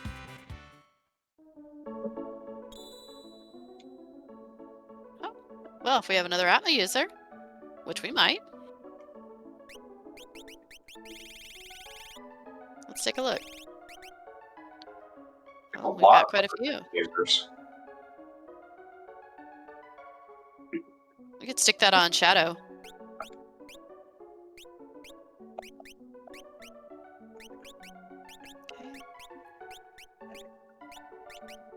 Well, if we have another Atma user, which we might. Let's take a look. Oh, we've got quite a few. Users. We could stick that on Shadow. Okay.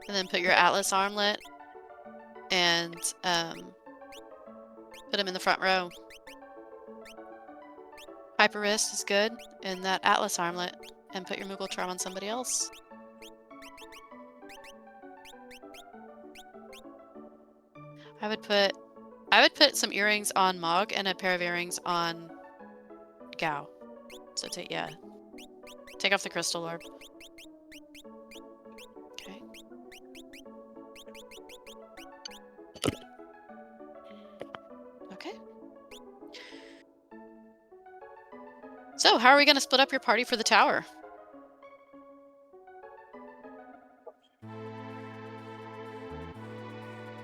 And then put your Atlas armlet and put him in the front row. Hyper Wrist is good, and that Atlas armlet, and put your Moogle Charm on somebody else. I would put some earrings on Mog and a pair of earrings on Gao. So take off the crystal orb. Okay. Okay. So, how are we going to split up your party for the tower?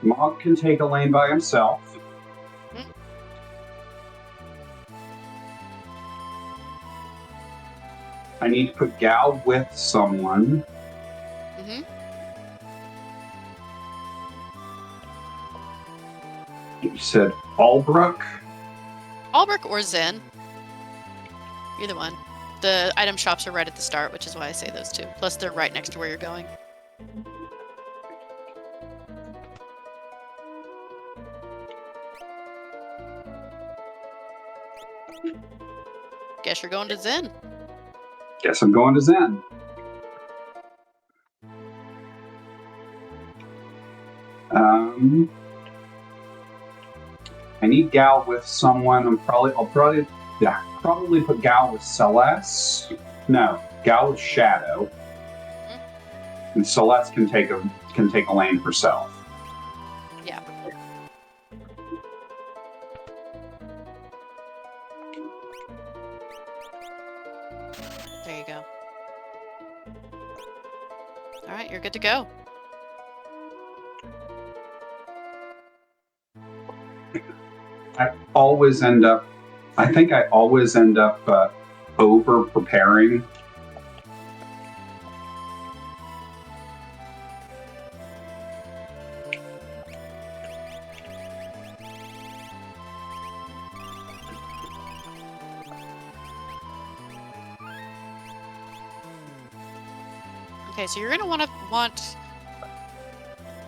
Mog can take a lane by himself. I need to put Gal with someone. You said Albrook? Albrook or Zen. Either one. The item shops are right at the start, which is why I say those two. Plus, they're right next to where you're going. Guess you're going to Zen. Guess I'm going to Zen. I need Gal with someone. I'll probably put Gal with Celeste. No, Gal with Shadow. And Celeste can take a lane herself. Yeah. There you go. All right, you're good to go. I think I always end up over preparing. Okay, so you're going to want...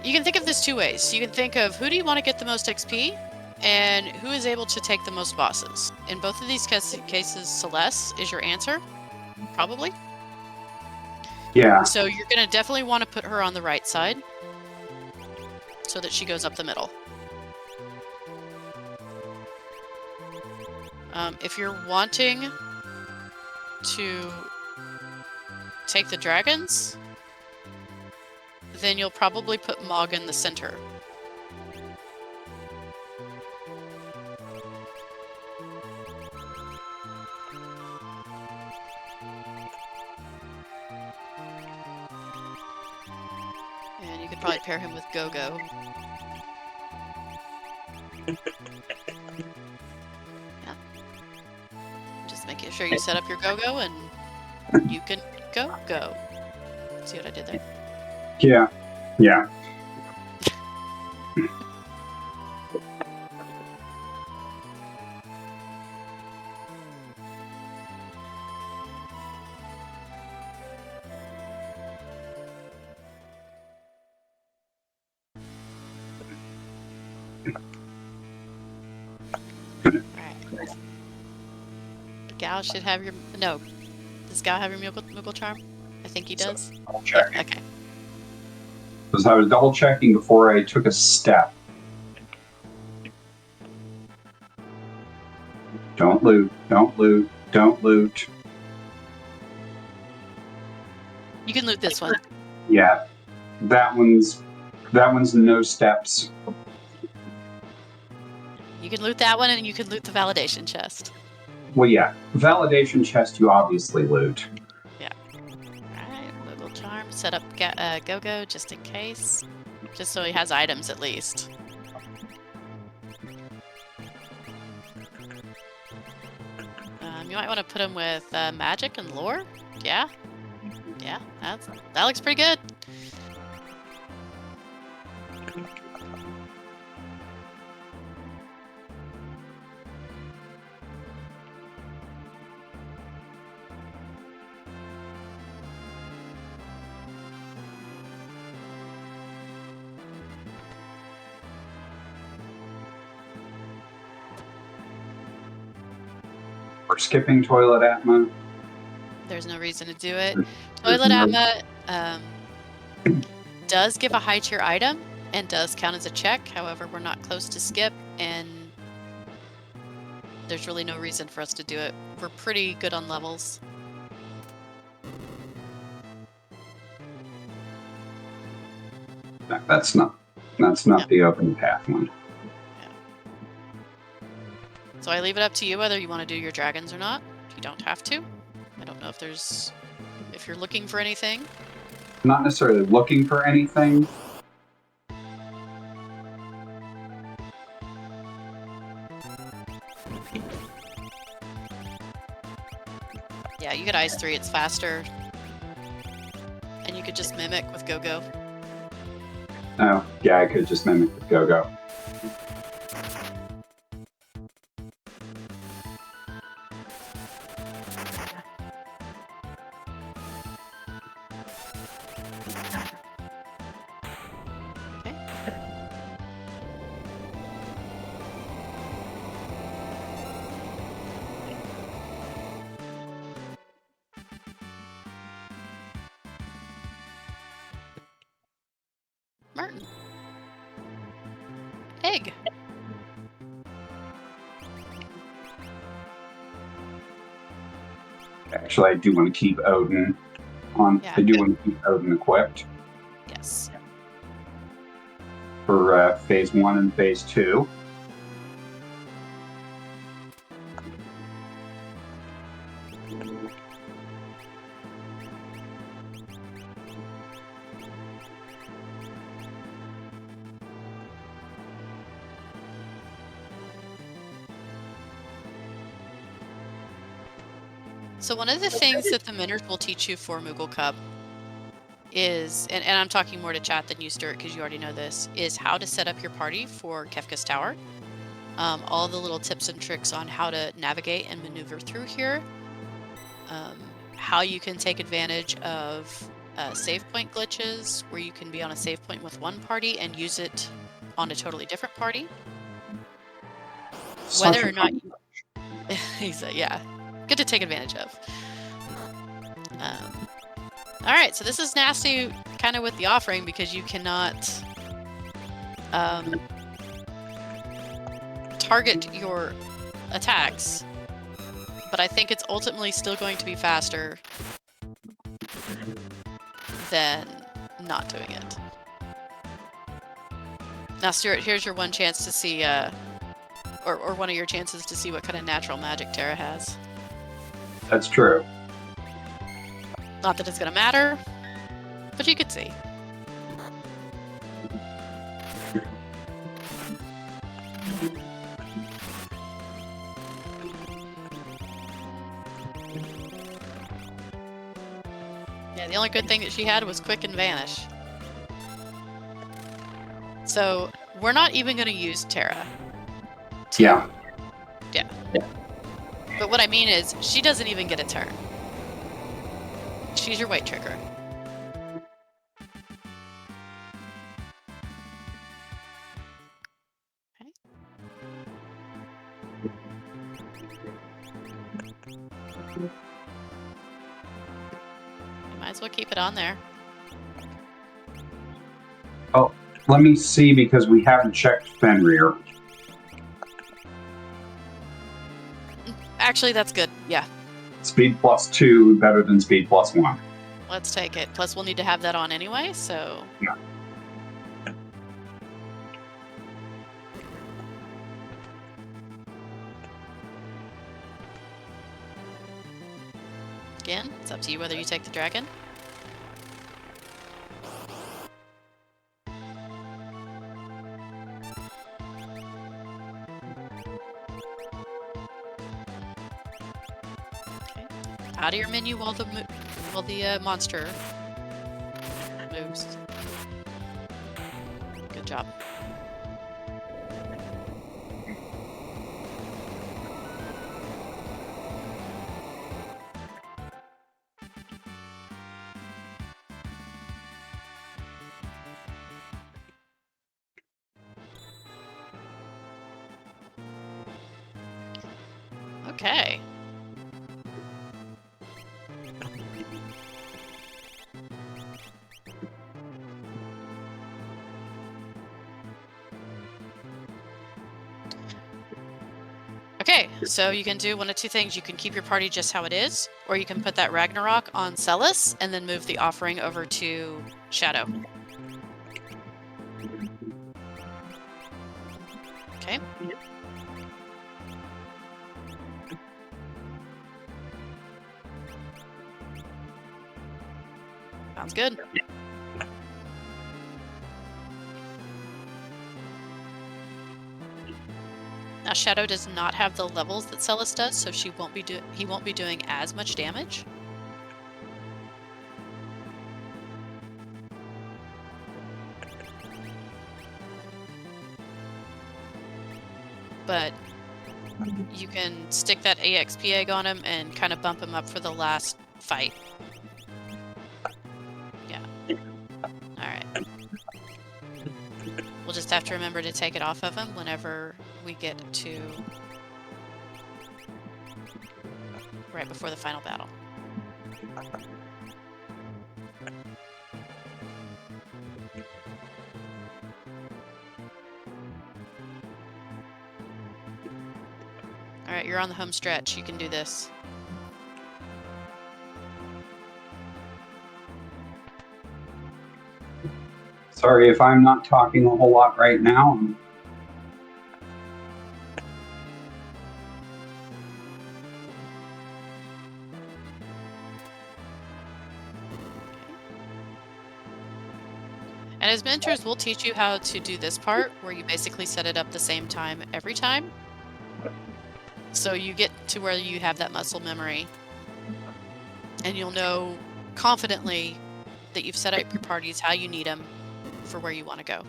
You can think of this two ways. You can think of who do you want to get the most XP, and who is able to take the most bosses. In both of these cases, Celeste is your answer, probably. Yeah. So you're going to definitely want to put her on the right side, so that she goes up the middle. If you're wanting to take the dragons, then you'll probably put Mog in the center. And you could probably pair him with Go-Go. Yeah. Just making sure you set up your Go-Go and you can go. See what I did there? Yeah. Yeah. Alright. Gal should have your... No. Does Gal have your Moogle Charm? I think he does. I'll check. Yeah, okay. Because I was double checking before I took a step. Don't loot. Don't loot. Don't loot. You can loot this one. Yeah. That one's no steps. You can loot that one, and you can loot the validation chest. Well, yeah. Validation chest you obviously loot. Yeah. Alright, Moogle Charm. Set up Go-Go just in case. Just so he has items at least. You might want to put him with magic and lore. Yeah, yeah, that looks pretty good. We're skipping toilet atma. There's no reason to do it. There's Toilet no- Atma does give a high tier item and does count as a check. However, we're not close to skip, and there's really no reason for us to do it. We're pretty good on levels. That's not the open path one. So I leave it up to you whether you want to do your dragons or not. You don't have to. I don't know if you're looking for anything. Not necessarily looking for anything. Yeah, you get Ice 3, it's faster. And you could just mimic with Go-Go. Oh, yeah, I could just mimic with Go-Go. Martin. Egg. Actually, I do want to keep Odin on. Yeah, I do good. want to keep Odin equipped Yes. for phase 1 and phase 2. So one of the things that the Minners will teach you for Moogle Cup is, and I'm talking more to chat than you, Stuart, because you already know this, is how to set up your party for Kefka's Tower. All the little tips and tricks on how to navigate and maneuver through here. How you can take advantage of save point glitches, where you can be on a save point with one party and use it on a totally different party. Whether or not yeah, good to take advantage of. All right, so this is nasty kind of with the offering because you cannot target your attacks, but I think it's ultimately still going to be faster than not doing it. Now, Stuart, here's your one chance to see, or one of your chances to see what kind of natural magic Terra has. That's true. Not that it's going to matter, but you could see. Yeah, the only good thing that she had was quick and vanish. So we're not even going to use Terra. Yeah. Yeah. But what I mean is, she doesn't even get a turn. She's your white trigger. Okay. You might as well keep it on there. Oh, let me see because we haven't checked Fenrir. Actually, that's good. Yeah. Speed +2 better than speed +1. Let's take it. Plus, we'll need to have that on anyway, so... Yeah. Again, it's up to you whether you take the dragon. out of your menu while the monster moves. Good job. Okay. Okay, so you can do one of two things. You can keep your party just how it is, or you can put that Ragnarok on Celis and then move the offering over to Shadow. Okay. Sounds good. Now Shadow does not have the levels that Celis does, so he won't be doing as much damage. But you can stick that AXP egg on him and kind of bump him up for the last fight. Yeah. Alright. We'll just have to remember to take it off of him whenever we get to right before the final battle. Alright, you're on the home stretch. You can do this. Sorry if I'm not talking a whole lot right now. And as mentors, we'll teach you how to do this part where you basically set it up the same time every time. So you get to where you have that muscle memory and you'll know confidently that you've set up your parties how you need them for where you want to go.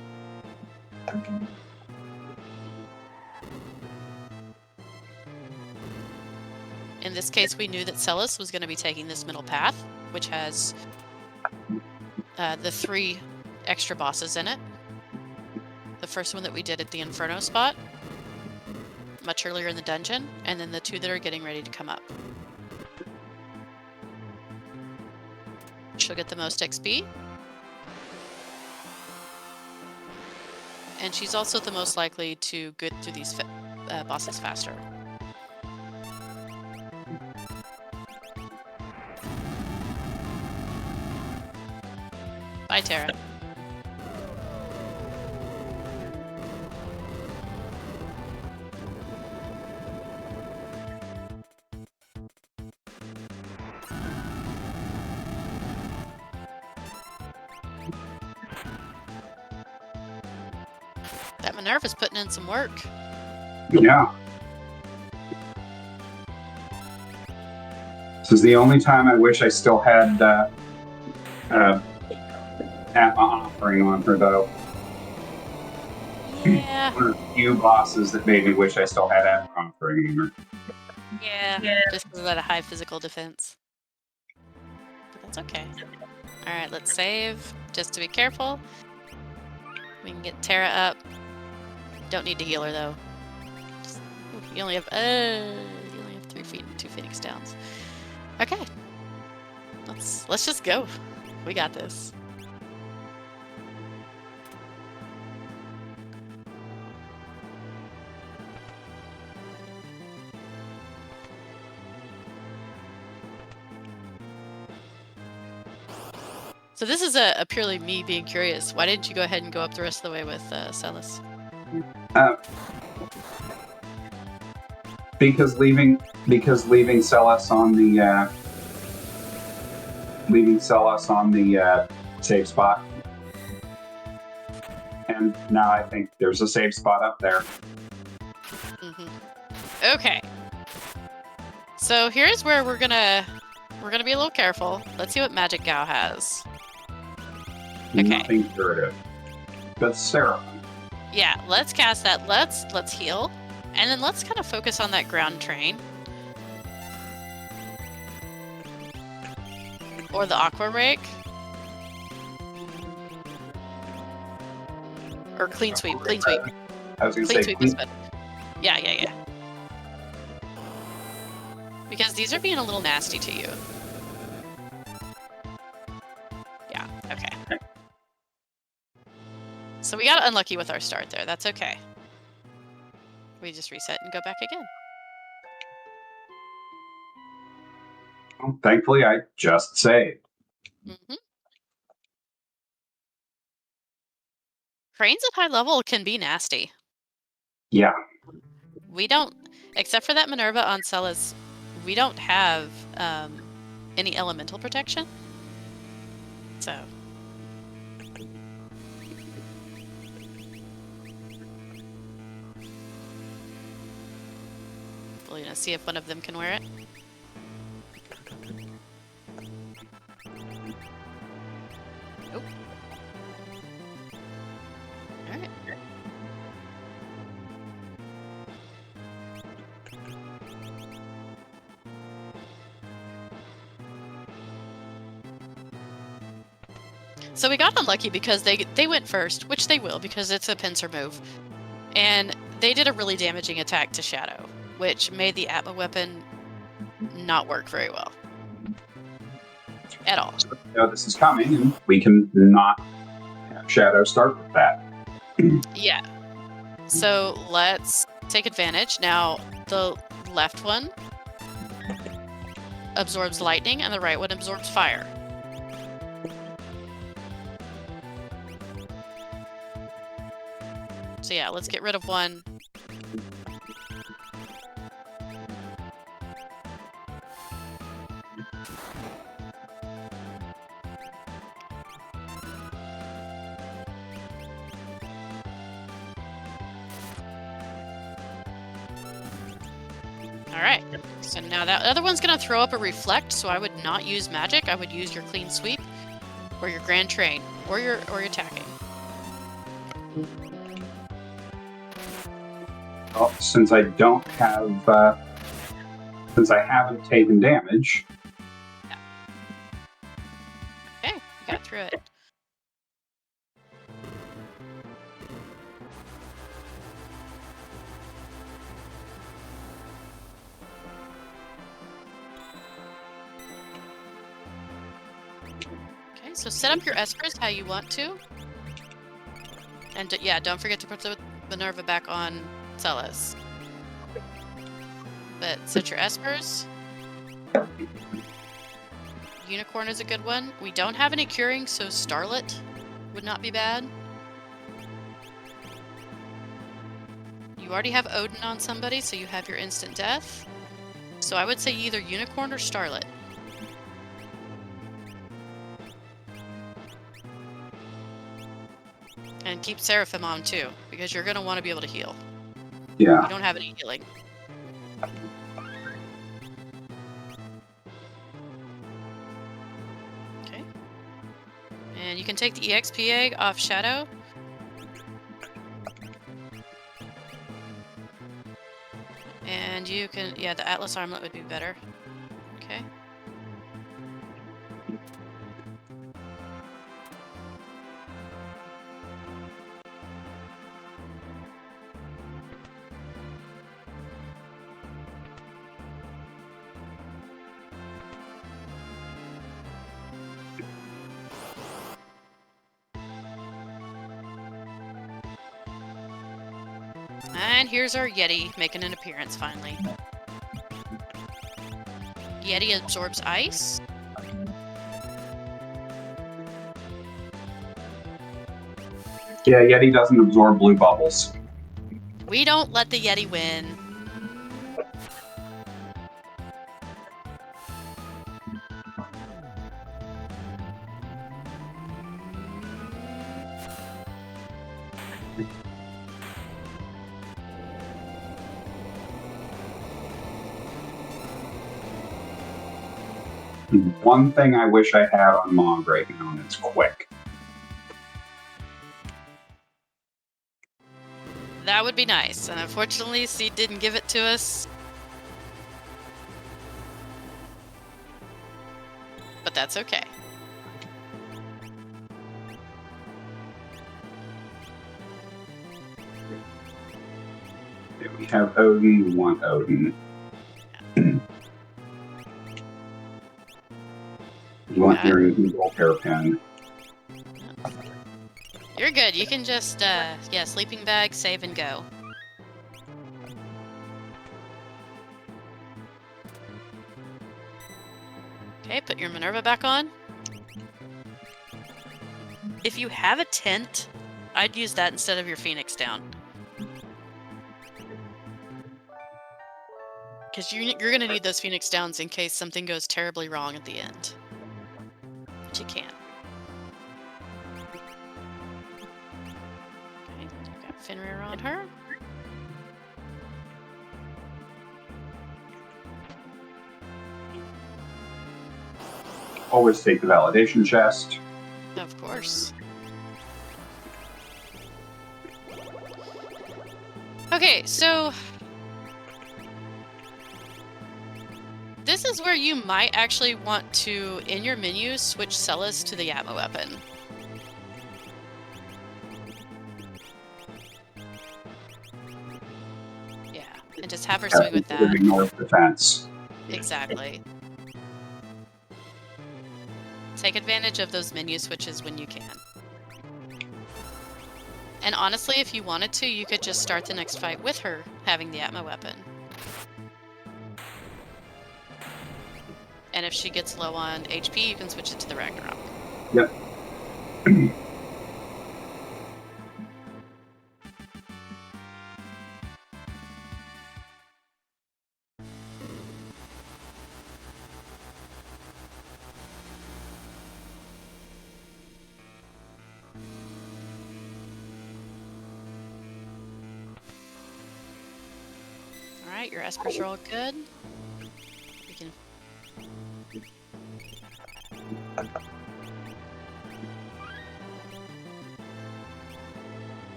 In this case, we knew that Celis was going to be taking this middle path, which has the 3 extra bosses in it. The first one that we did at the Inferno spot, much earlier in the dungeon, and then the 2 that are getting ready to come up. She'll get the most XP. And she's also the most likely to get through these bosses faster. Bye, Tara. That Minerva's putting in some work. Yeah. This is the only time I wish I still had Atma offering on her, though. Yeah. One of the few bosses that made me wish I still had Atma offering on her. Yeah. Just because of that high physical defense. But that's okay. Alright, let's save, just to be careful. We can get Tara up. Don't need to heal her, though. You only have 2 Phoenix Downs. Okay. Let's just go. We got this. So this is a purely me being curious. Why didn't you go ahead and go up the rest of the way with Celis? Because leaving Celis on the safe spot, and now I think there's a safe spot up there. Okay. So here's where we're gonna We're gonna be a little careful. Let's see what Magic Gao has. Okay. Nothing curative. That's Sarah. Yeah, let's cast that. Let's heal. And then let's kind of focus on that ground train. Or the Aqua Rake. Or Clean Sweep. Clean Sweep. I was going to Clean say Sweep is better. Yeah. Because these are being a little nasty to you. Yeah, okay. So we got unlucky with our start there. That's okay. We just reset and go back again. Well, thankfully, I just saved. Cranes at high level can be nasty. Yeah. We don't, except for that Minerva on Celis, we don't have any elemental protection. So. We're gonna see if one of them can wear it. Nope. Alright. So we got unlucky because they went first, which they will because it's a pincer move. And they did a really damaging attack to Shadow, which made the Atma weapon not work very well. At all. So, this is coming, and we can not have Shadow start with that. Yeah. So let's take advantage. Now, the left one absorbs lightning, and the right one absorbs fire. So yeah, let's get rid of one. Alright, so now that other one's going to throw up a reflect, so I would not use magic. I would use your clean sweep, or your grand train, or your attacking. Well, since I don't have, since I haven't taken damage. Yeah. Okay, you got through it. So set up your espers how you want to. And yeah, don't forget to put the Minerva back on Celis. But set your espers. Unicorn is a good one. We don't have any curing, so Starlet would not be bad. You already have Odin on somebody, so you have your instant death. So I would say either Unicorn or Starlet. And keep Seraphim on too, because you're going to want to be able to heal. Yeah. You don't have any healing. Okay. And you can take the EXP egg off Shadow. And you can, yeah, the Atlas armlet would be better. Okay. And here's our Yeti making an appearance finally. Yeti absorbs ice. Yeah, Yeti doesn't absorb blue bubbles. We don't let the Yeti win. One thing I wish I had on Mog right now, and it's quick. That would be nice, and unfortunately, Seed didn't give it to us. But that's okay. Okay, we have Odin, we want Odin. You want your Eagle hairpin. You're good. You can just, yeah, sleeping bag, save, and go. Okay, put your Minerva back on. If you have a tent, I'd use that instead of your Phoenix down. Because you're going to need those Phoenix downs in case something goes terribly wrong at the end. Which you can. Okay, got Fenrir on her. Always take the validation chest. Of course. Okay, so this is where you might actually want to, in your menu, switch Celis to the Atma weapon. Yeah, and just have her swing with that. North defense. Exactly. Take advantage of those menu switches when you can. And honestly, if you wanted to, you could just start the next fight with her having the Atma weapon. And if she gets low on HP, you can switch it to the Ragnarok. Yep. Alright, your Espers are all good. We can...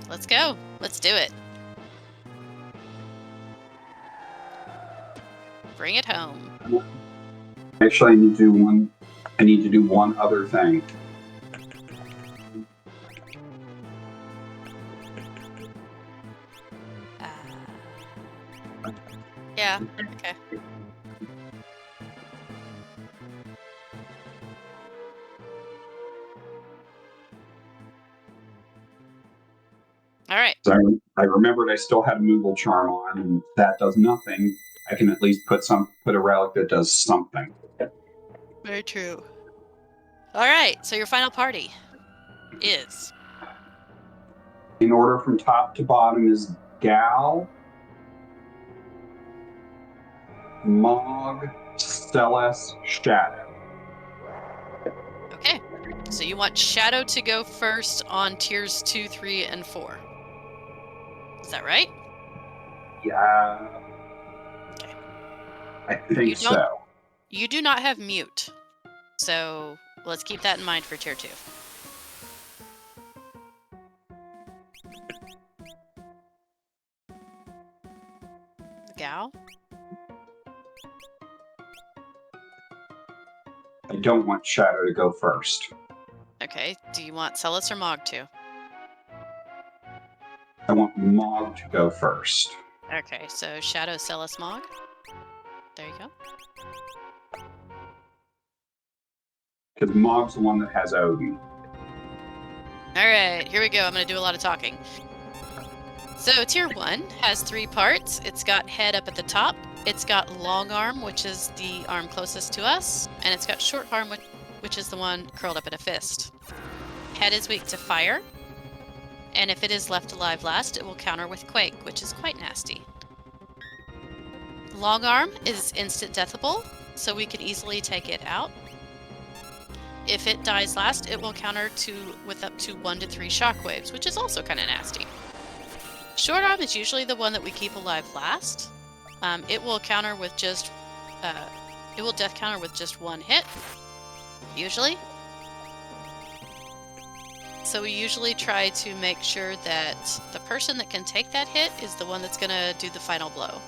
Let's go. Let's do it. Bring it home. Actually, I need to do one other thing. Yeah, okay. All right. So I remembered I still had a Moogle charm on, and that does nothing. I can at least put a relic that does something. Very true. All right, so your final party is... In order from top to bottom is Gal, Mog, Celes, Shadow. Okay, so you want Shadow to go first on tiers 2, 3, and 4. Is that right? Yeah. Okay. I think so. You do not have mute, so let's keep that in mind for tier 2. Gal? I don't want Shadow to go first. Okay, do you want Celes or Mog to? I want Mog to go first. Okay, so Shadow, Celes, Mog. There you go. Because Mog's the one that has Odin. Alright, here we go. I'm going to do a lot of talking. So tier 1 has 3 parts. It's got head up at the top. It's got long arm, which is the arm closest to us. And it's got short arm, which is the one curled up in a fist. Head is weak to fire. And if it is left alive last, it will counter with Quake, which is quite nasty. Long arm is instant deathable, so we can easily take it out. If it dies last, it will counter with up to 1 to 3 shockwaves, which is also kind of nasty. Short arm is usually the one that we keep alive last. It will counter with just It will death counter with just 1 hit, usually. So we usually try to make sure that the person that can take that hit is the one that's going to do the final blow.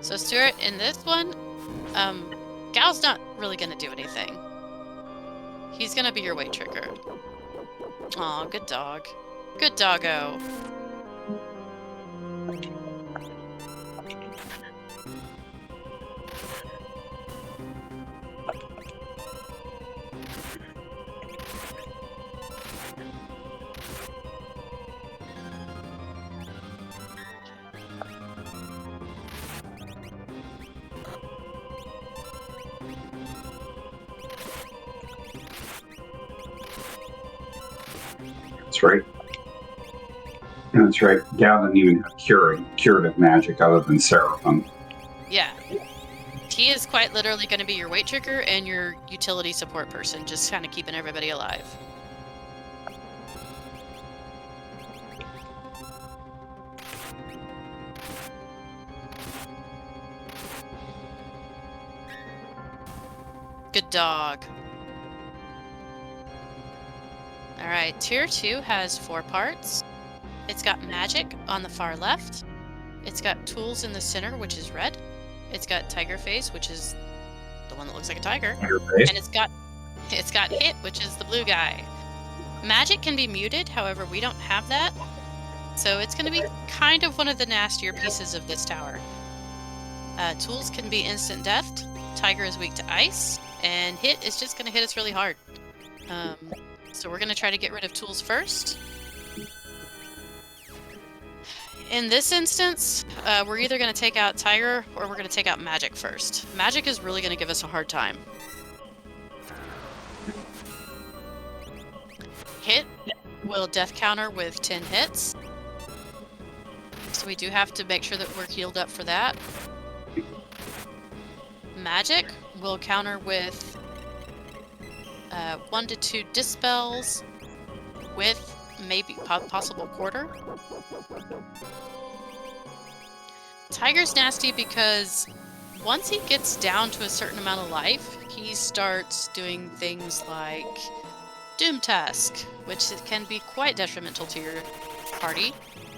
So Stuart, in this one, Gal's not really going to do anything. He's going to be your weight trigger. Aw, good dog. Good doggo. That's right. That's right. Gal didn't even have curative magic other than Seraphim. Yeah. He is quite literally going to be your weight trigger and your utility support person, just kind of keeping everybody alive. Good dog. Alright, Tier 2 has 4 parts. It's got magic on the far left. It's got tools in the center, which is red. It's got tiger face, which is the one that looks like a tiger. And it's got hit, which is the blue guy. Magic can be muted, however, we don't have that. So it's going to be kind of one of the nastier pieces of this tower. Tools can be instant death. Tiger is weak to ice. And hit is just going to hit us really hard. So we're going to try to get rid of tools first. In this instance, we're either going to take out Tiger or we're going to take out Magic first. Magic is really going to give us a hard time. Hit will death counter with 10 hits. So we do have to make sure that we're healed up for that. Magic will counter with 1 to 2 dispels with maybe possible quarter. Tiger's nasty because once he gets down to a certain amount of life, he starts doing things like Doom Task, which can be quite detrimental to your party,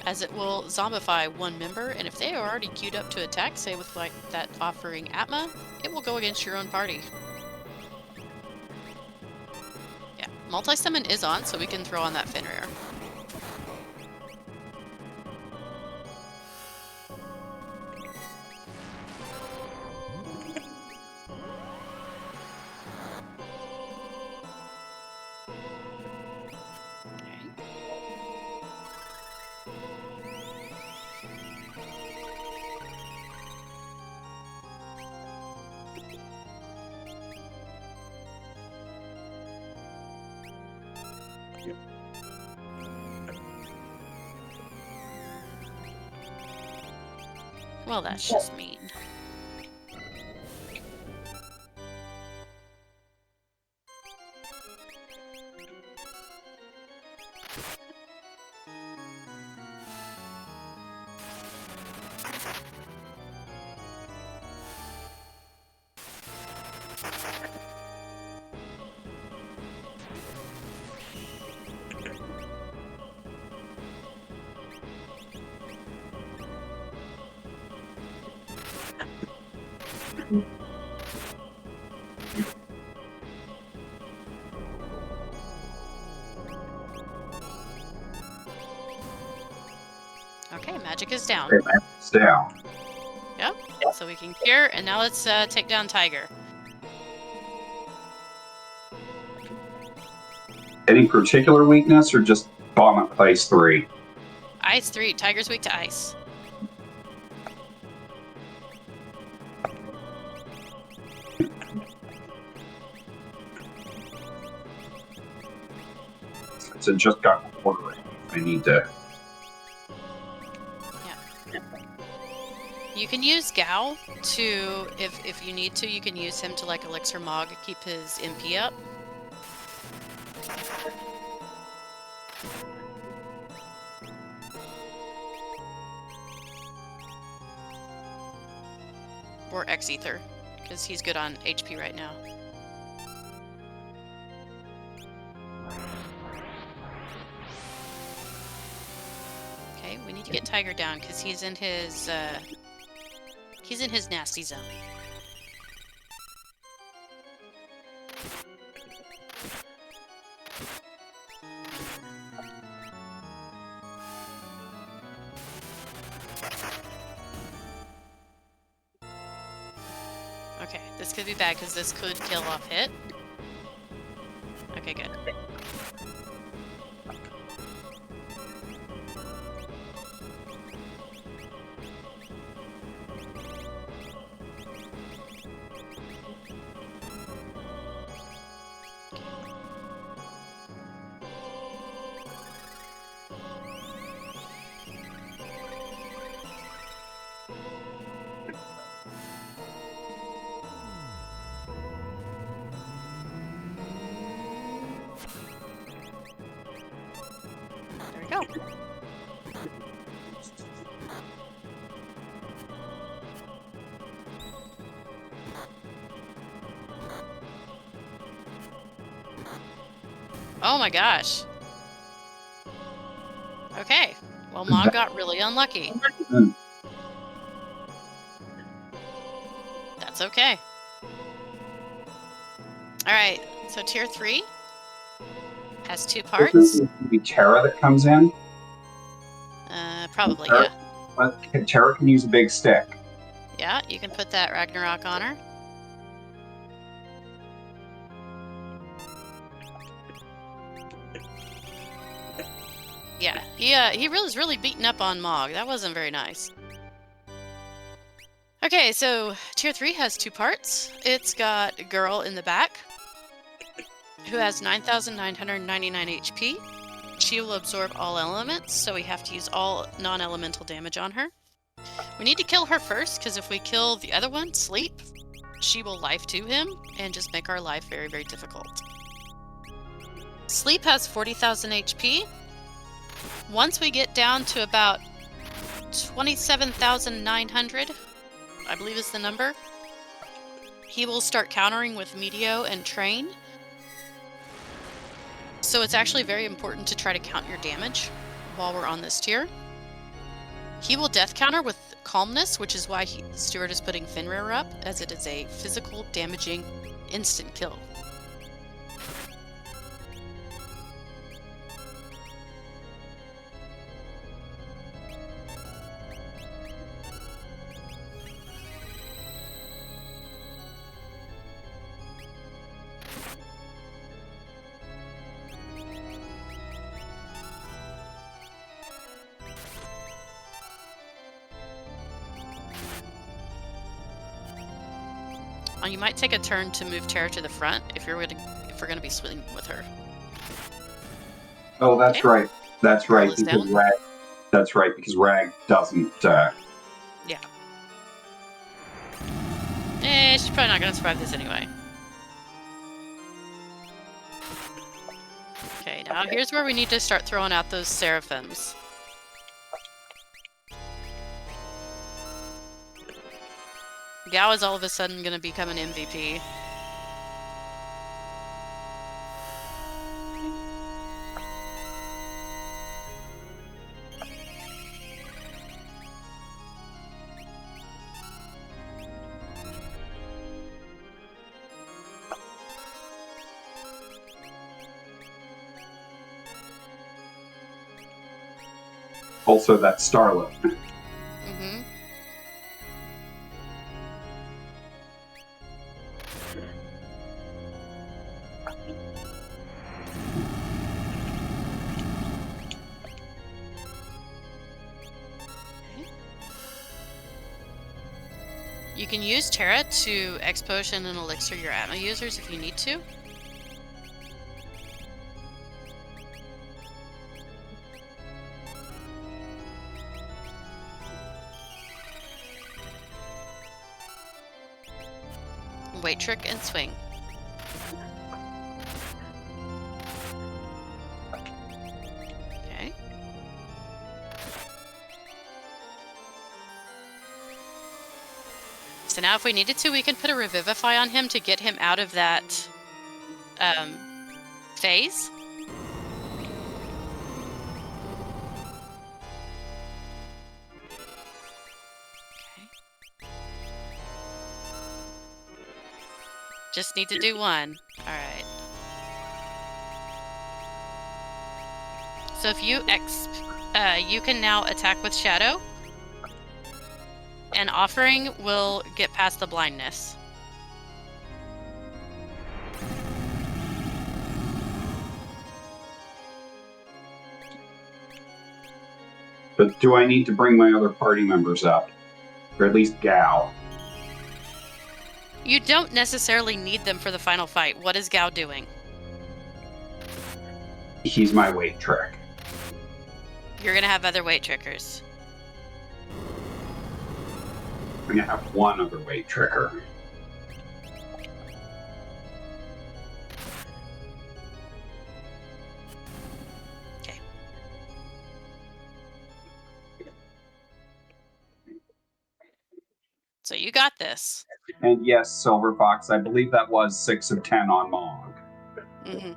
as it will zombify one member, and if they are already queued up to attack, say with like that offering Atma, it will go against your own party. Yeah, multi-summon is on, so we can throw on that Fenrir. Well, that's just mean. Okay, magic is down. Okay, magic's down. Yep, so we can cure, and now let's take down Tiger. Any particular weakness or just bomb at place 3? Ice 3, Tiger's weak to ice. Since it just got quartering, I need to... You can use Gao to, if you need to, you can use him to like Elixir Mog, keep his MP up. Or X-Ether, because he's good on HP right now. Okay, we need to get Tiger down because he's in his nasty zone. Okay, this could be bad because this could kill off hit. Okay, good. There we go. Oh my gosh. Okay. Well, Mog got really unlucky. That's okay. Alright, so tier 3 has 2 parts. This is going to be Terra that comes in. Probably, Terra, yeah. but Terra can use a big stick. Yeah, you can put that Ragnarok on her. Yeah, he was really beating up on Mog. That wasn't very nice. Okay, so tier 3 has 2 parts. It's got a girl in the back who has 9,999 HP. She will absorb all elements, so we have to use all non-elemental damage on her. We need to kill her first, because if we kill the other one, Sleep, she will life to him and just make our life very, very difficult. Sleep has 40,000 HP. Once we get down to about 27,900, I believe is the number, he will start countering with Meteo and Train. So it's actually very important to try to count your damage while we're on this tier. He will death counter with Calmness, which is why Stuart is putting Fenrir up, as it is a physical damaging instant kill. You might take a turn to move Terra to the front if we're gonna be swinging with her. Oh, that's okay. right. That's right. Because down. Rag. That's right because Rag doesn't. Yeah. She's probably not gonna survive this anyway. Okay, now here's where we need to start throwing out those Seraphims. Gao is all of a sudden going to become an MVP. Also, that's Starlet. Mm-hmm. You can use Terra to X-Potion and Elixir your Atma users if you need to. wait trick and swing. Okay. So now if we needed to, we can put a Revivify on him to get him out of that phase. Just need to do one. Alright. So if you you can now attack with Shadow. And Offering will get past the blindness. But do I need to bring my other party members up? Or at least Gao? You don't necessarily need them for the final fight. What is Gao doing? He's my weight trick. You're gonna have other weight trickers. I'm gonna have one other weight tricker. Okay. So you got this. And yes, Silver Fox, I believe that was 6 of 10 on Mog. Mm-hmm.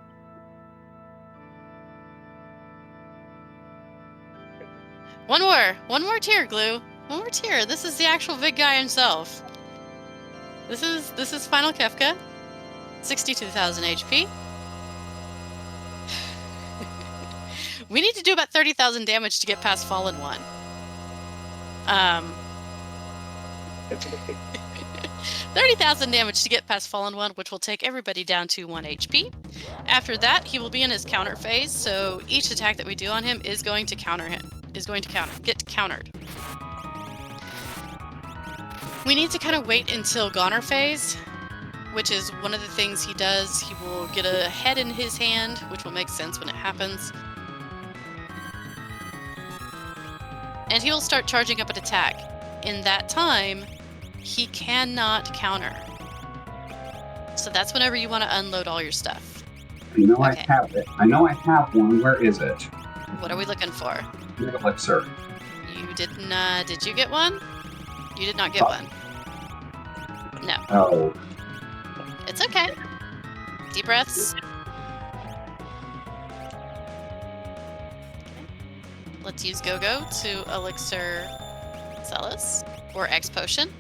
One more tier, Glue. One more tier. This is the actual big guy himself. This is Final Kefka. 62,000 HP. We need to do about 30,000 damage to get past Fallen One. 30,000 damage to get past Fallen One, which will take everybody down to 1 HP. After that, he will be in his counter phase, so each attack that we do on him is going to counter him. Get countered. We need to kind of wait until Goner phase, which is one of the things he does. He will get a head in his hand, which will make sense when it happens. And he will start charging up an attack. In that time, he cannot counter. So that's whenever you want to unload all your stuff. I know I have it. I know I have one. Where is it? What are we looking for? Elixir. You didn't, did you get one? You did not get one. No. Oh. It's okay. Deep breaths. Let's use Go-Go to Elixir Celis, or X Potion.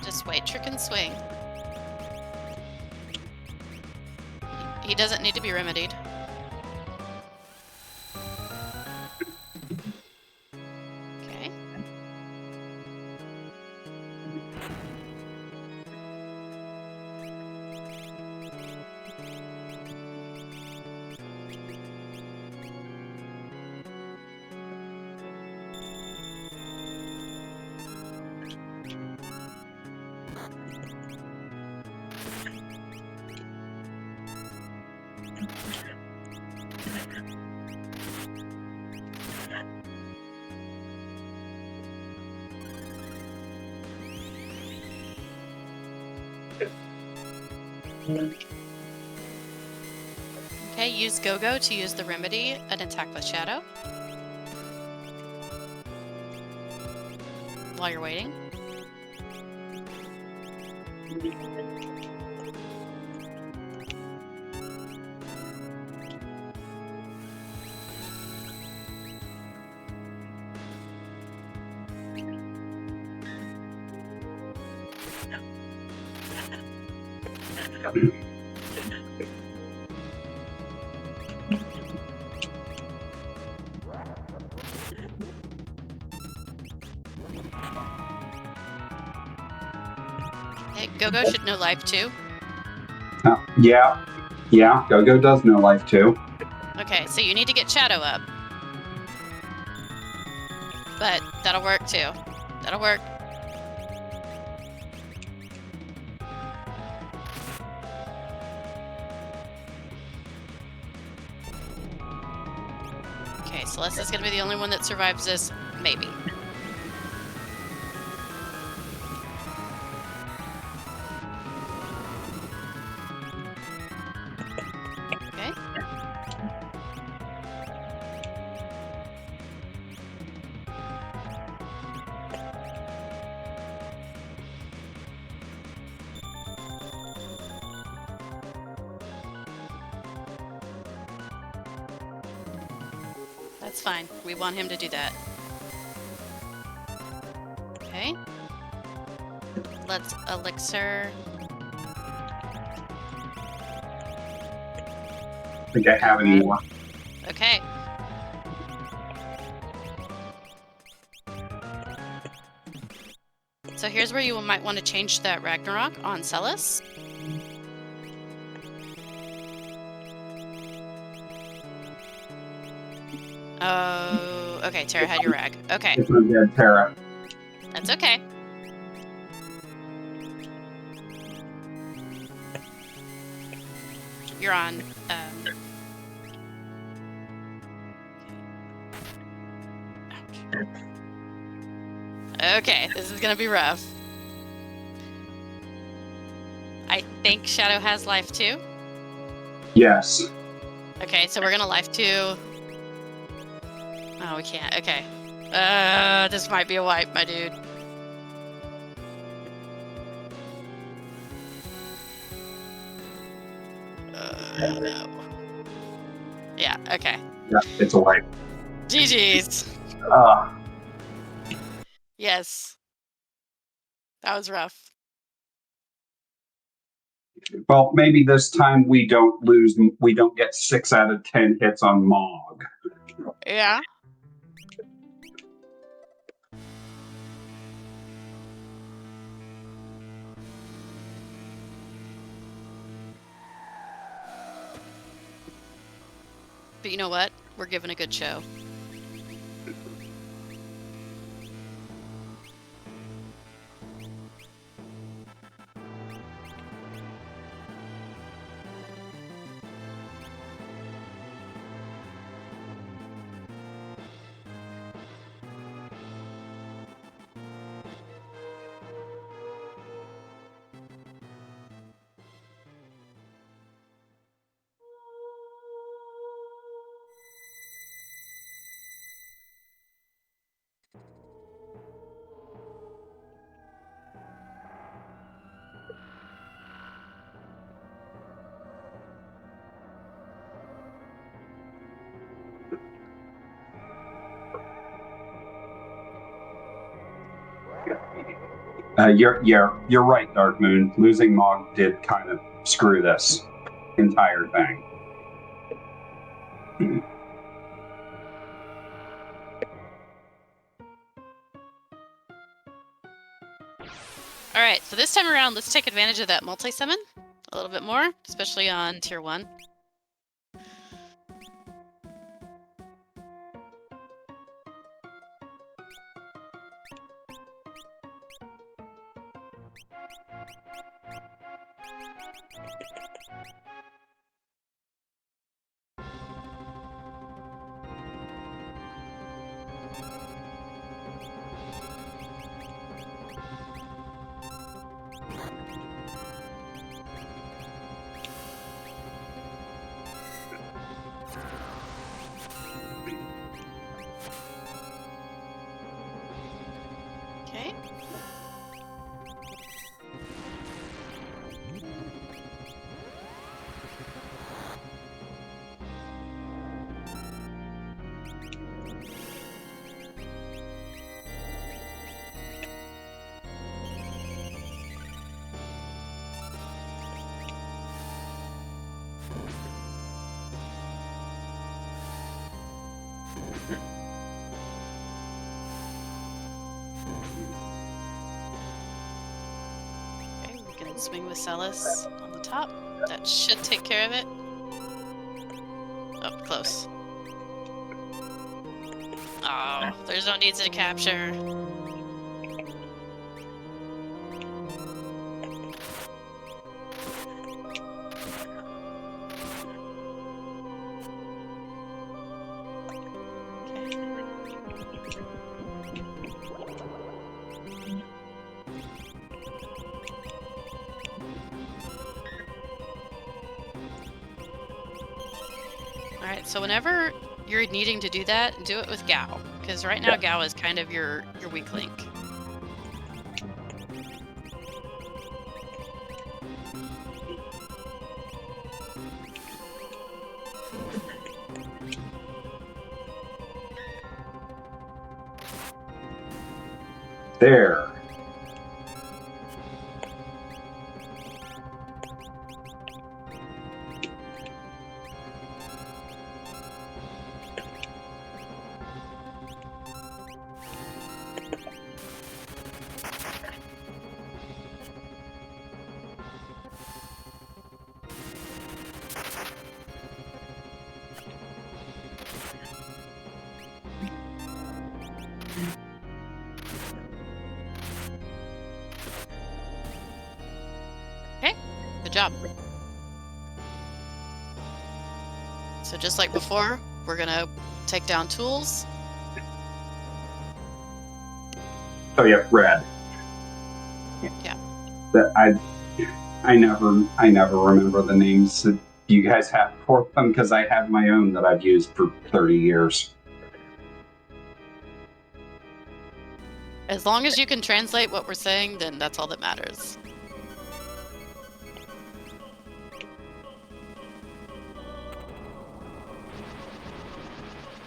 Just wait, trick and swing. He doesn't need to be remedied. Okay. Okay, use Go-Go to use the remedy and attack with Shadow. While you're waiting. Okay, Go-Go should know life too. Yeah. Yeah, Go-Go does know life too. Okay, so you need to get Shadow up. But that'll work too. That'll work. Okay, Celeste's gonna be the only one that survives this, maybe. Okay. That's fine. We want him to do that. Okay. Let's elixir. I think I have any more. Okay. So here's where you might want to change that Ragnarok on Celis. Oh, okay. Tara had your rag. Okay, It's not dead, Tara. that's okay. You're on. Ouch. Okay, this is gonna be rough. I think Shadow has life too. Yes. Okay, so we're gonna life too. Oh, we can't. Okay. This might be a wipe, my dude. No. Yeah, okay. Yeah, it's a wipe. GG's. Yes. That was rough. Well, maybe this time we don't lose. We don't get 6 out of 10 hits on Mog. Yeah. But you know what? We're giving a good show. You're right, Dark Moon. Losing Mog did kind of screw this entire thing. All right, so this time around, let's take advantage of that multi-summon a little bit more, especially on tier 1. Okay. Okay, we can swing with Celis on the top. That should take care of it. Oh, close. Oh, there's no needs to capture. Alright, so whenever you're needing to do that, do it with Gao. Because right now Yeah. Gao is kind of your weak link. There. Okay, good job. So just like before, we're gonna take down tools. Oh yeah, red. Yeah. That I never remember the names that you guys have for them because I have my own that I've used for 30 years. As long as you can translate what we're saying, then that's all that matters.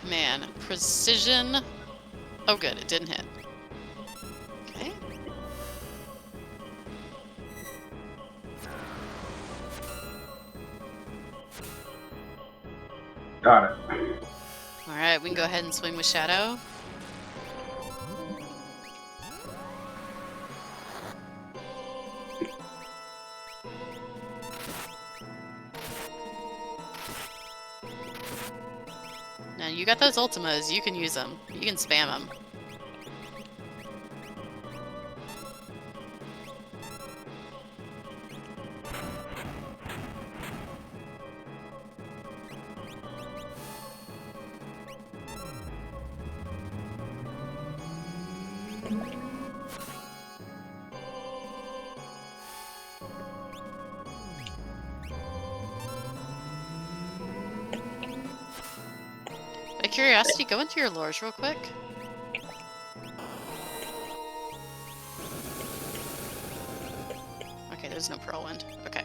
Man, precision. Oh good, it didn't hit. Okay. Got it. Alright, we can go ahead and swing with Shadow. Now you got those Ultimas, you can use them. You can spam them. Out of curiosity, go into your lures real quick. Okay, there's no Whirlwind. Okay.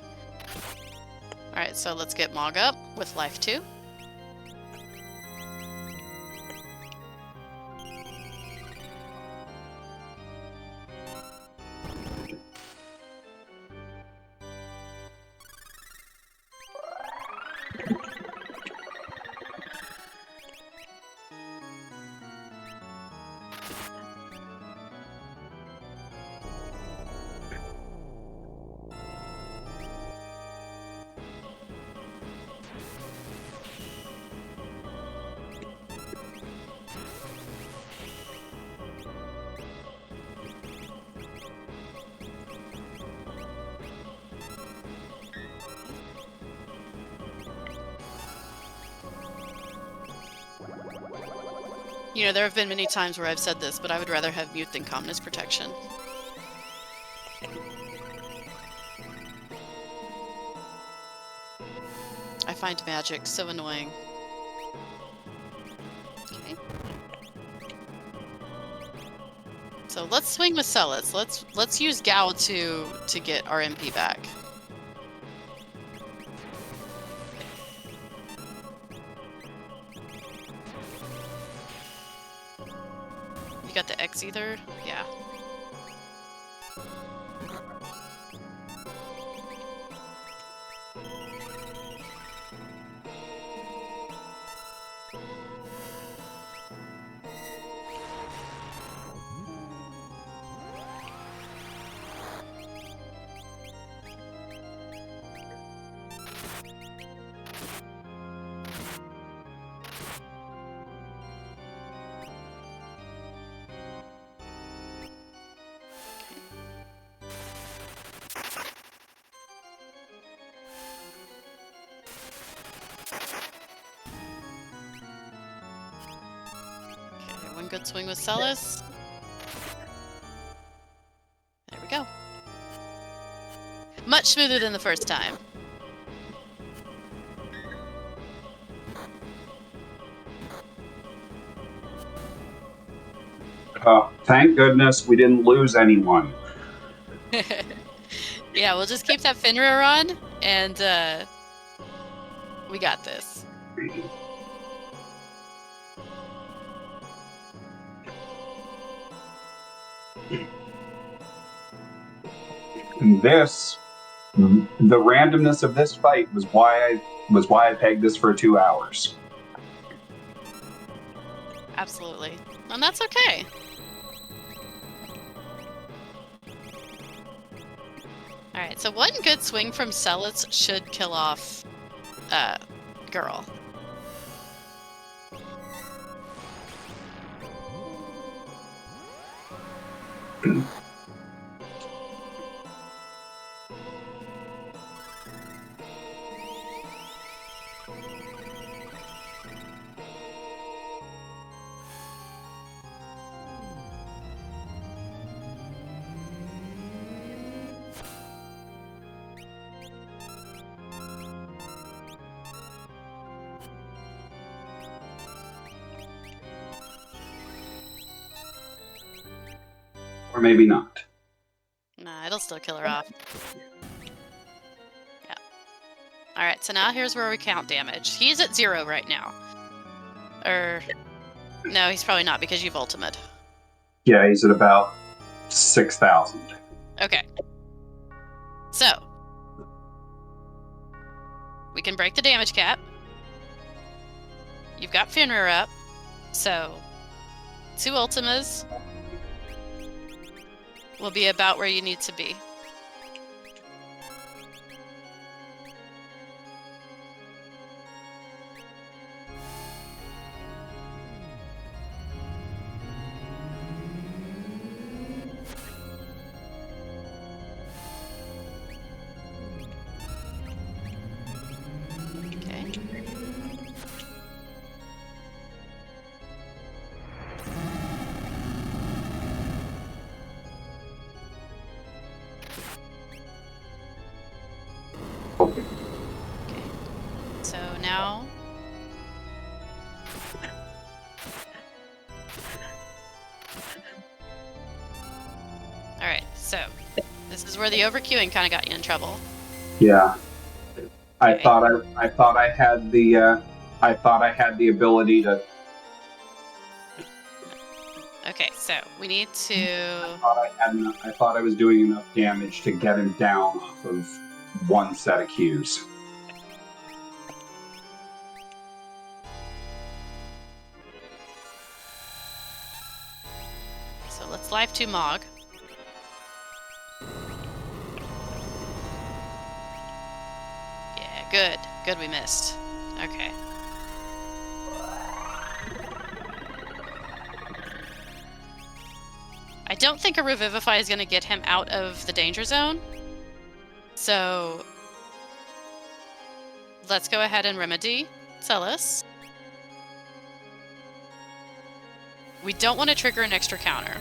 Alright, so let's get Mog up with life 2. You know, there have been many times where I've said this, but I would rather have mute than calmness protection. I find magic so annoying. Okay. So let's swing with Celis. Let's use Gao to get our MP back. You got the X either? Yeah. Okay, one good swing with Celis. There we go. Much smoother than the first time. Thank goodness we didn't lose anyone. Yeah, we'll just keep that Finra on, and we got this. And this, the randomness of this fight was why I pegged this for 2 hours. Absolutely. And that's okay. Alright, so one good swing from Celis should kill off Girl. Or maybe not. Nah, it'll still kill her off. Yeah. Alright, so now here's where we count damage. He's at 0 right now. No, he's probably not because you've ultimate. Yeah, he's at about 6,000. Okay. So, we can break the damage cap. You've got Finra up, so 2 Ultimas will be about where you need to be. Okay. Okay. So now Alright, so this is where the overqueuing kind of got you in trouble. Yeah. I Okay. thought I had the ability to. Okay, so we need to. I thought I was doing enough damage to get him down off of one set of cues. So let's live to Mog. Yeah, good. Good we missed. Okay. I don't think a Revivify is going to get him out of the danger zone. So let's go ahead and remedy Celis. We don't want to trigger an extra counter.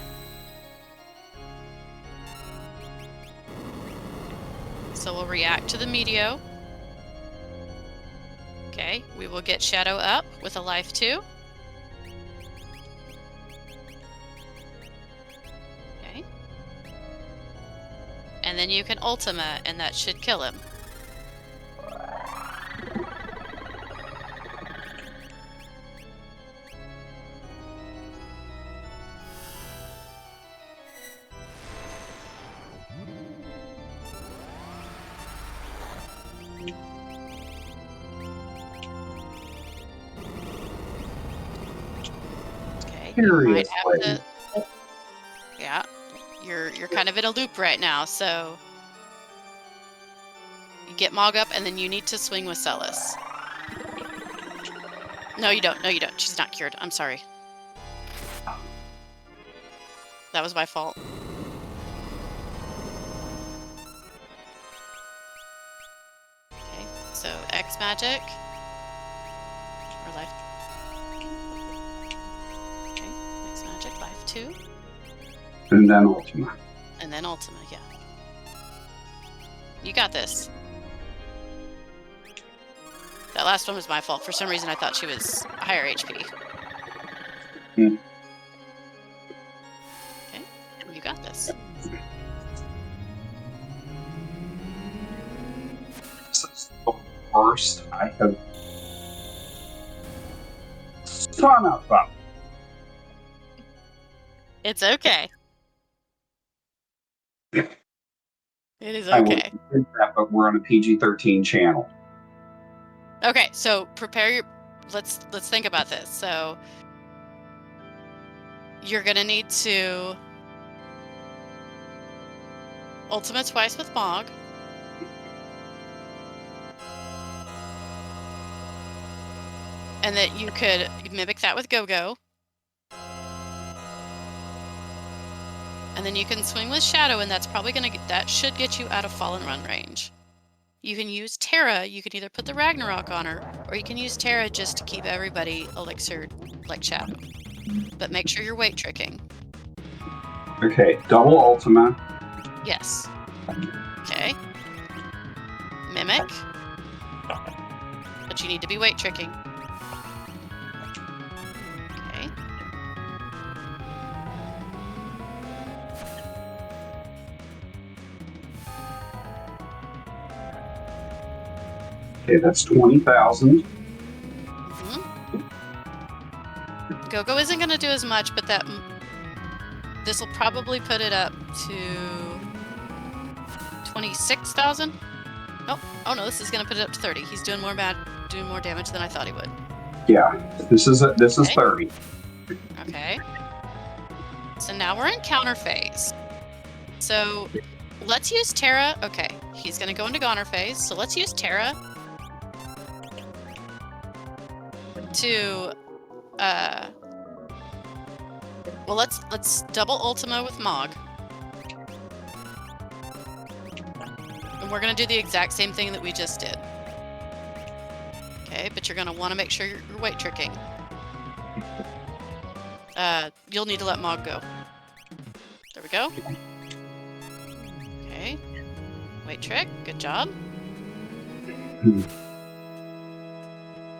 So we'll react to the Meteo. Okay, we will get Shadow up with a life 2. Okay. And then you can Ultima, and that should kill him. Okay, you might have to. Yeah, you're kind of in a loop right now, so you get Mog up, and then you need to swing with Celis. No, you don't. No, you don't. She's not cured. I'm sorry. That was my fault. Okay, so X magic. Or life. Okay, X magic, life 2. And then Ultima. And then Ultima, yeah. You got this. That last one was my fault. For some reason, I thought she was higher HP. this. This is the worst I have. Son of a. It's okay. It is I would okay. do that, but we're on a PG-13 channel. Okay, so prepare your. Let's think about this. So you're gonna need to ultimate twice with Mog. And that you could mimic that with Go-Go. And then you can swing with Shadow, and that's probably gonna that should get you out of fall and run range. You can use Terra. You can either put the Ragnarok on her, or you can use Terra just to keep everybody elixired like Shadow. But make sure you're weight tricking. Okay, double Ultima. Yes. Okay. Mimic. But you need to be weight tricking. Okay. Okay, that's 20,000. Go-Go isn't going to do as much, but this will probably put it up to 26,000. Oh no, this is going to put it up to 30. He's doing more damage than I thought he would. Yeah, this is 30. Okay. So now we're in counter phase. So let's use Terra. Okay, he's going to go into goner phase. So let's use Terra to well, let's double Ultima with Mog. And we're gonna do the exact same thing that we just did. Okay, but you're gonna want to make sure you're weight tricking. You'll need to let Mog go. There we go. Okay. Weight trick, good job.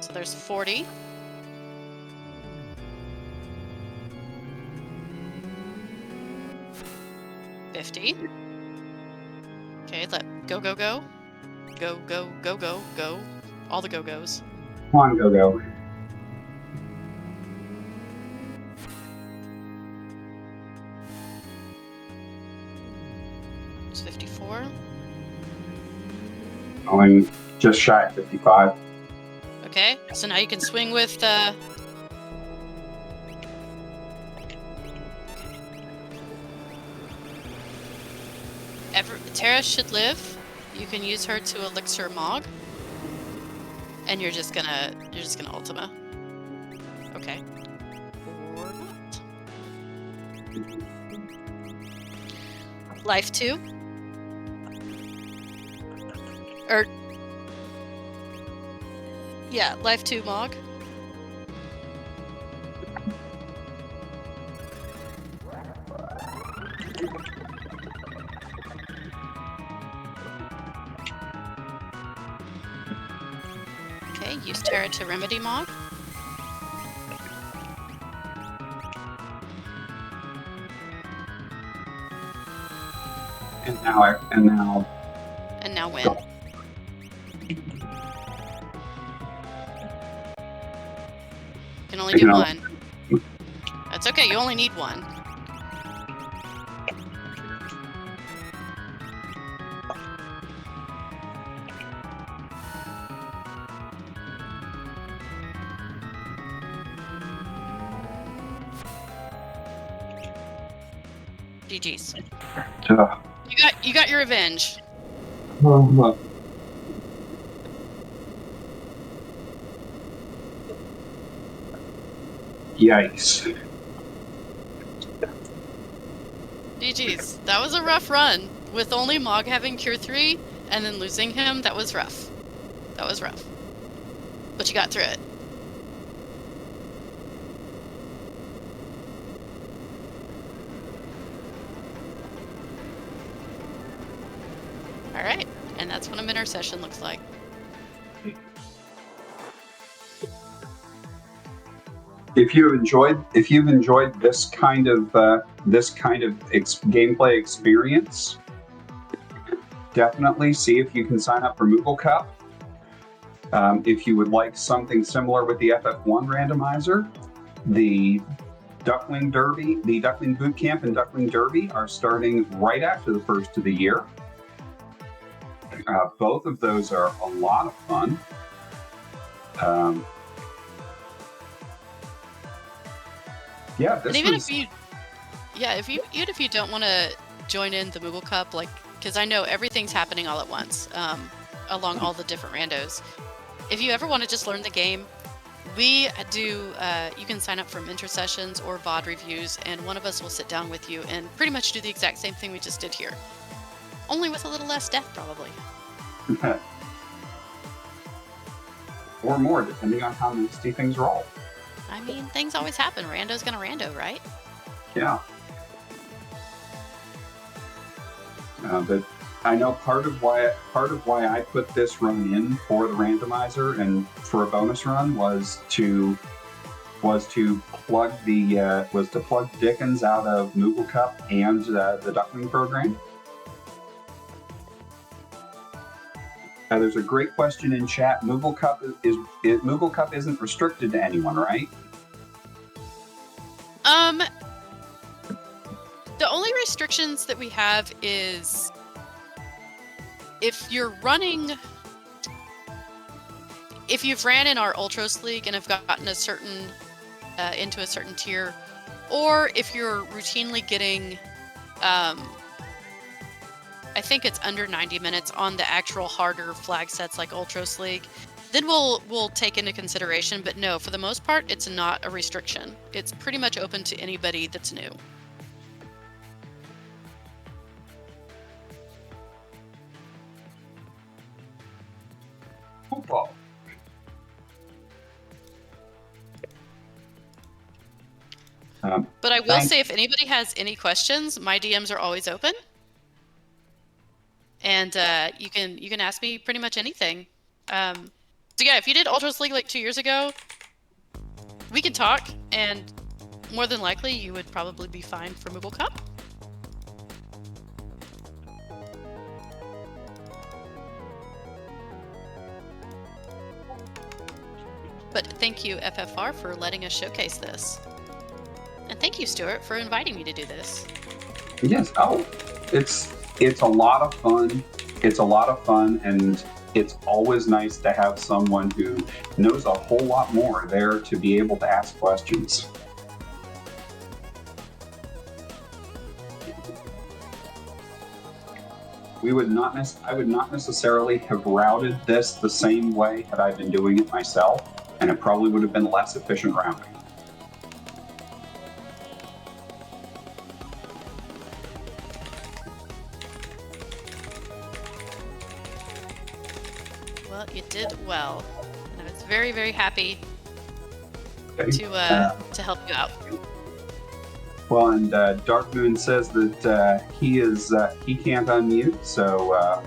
So there's 40. $50. Okay, let go. Go. All the go-go's. Come on, Go-Go. It's 54. I'm just shy of 55. Okay, so now you can swing with Terra should live. You can use her to elixir Mog. And you're just gonna Ultima. Okay. Or not. Life 2. Yeah, Life 2 Mog. Okay, use Terra to remedy Mog. And now win. Go. You can only do one. That's okay, you only need one. GG's. You got your revenge. Yikes. GG's. That was a rough run. With only Mog having Cure 3 and then losing him, that was rough. That was rough. But you got through it. Alright, and that's what a minter session looks like. if you've enjoyed this kind of gameplay experience, definitely see if you can sign up for Moogle Cup. If you would like something similar with the FF1 randomizer, the Duckling Derby, the Duckling Boot Camp and Duckling Derby are starting right after the first of the year. Both of those are a lot of fun. Yeah, this and even was... even if you don't want to join in the Moogle Cup, like, because I know everything's happening all at once, along all the different randos. If you ever want to just learn the game, we do. You can sign up for mentor sessions or VOD reviews, and one of us will sit down with you and pretty much do the exact same thing we just did here, only with a little less death, probably. Or more, depending on how nasty things roll. I mean, things always happen. Rando's gonna rando, right? Yeah. But I know part of why I put this run in for the randomizer and for a bonus run was to plug Dickens out of Moogle Cup and the Duckling program. There's a great question in chat. Moogle Cup isn't restricted to anyone, right? The only restrictions that we have is if you've ran in our Ultros League and have gotten a certain into a certain tier, or if you're routinely getting I think it's under 90 minutes on the actual harder flag sets like Ultros League, then we'll take into consideration. But no, for the most part, it's not a restriction. It's pretty much open to anybody that's new. Football. But I will say, if anybody has any questions, my DMs are always open. And you can ask me pretty much anything. So yeah, if you did Ultros League like 2 years ago, we can talk, and more than likely you would probably be fine for Moogle Cup. But thank you, FFR, for letting us showcase this. And thank you, Stuart, for inviting me to do this. Yes. Oh, it's a lot of fun. It's a lot of fun, and it's always nice to have someone who knows a whole lot more there to be able to ask questions. I would not necessarily have routed this the same way had I been doing it myself, and it probably would have been less efficient routing. Well, you did well, and I was very, very happy to help you out. Well, and Dark Moon says that he can't unmute, so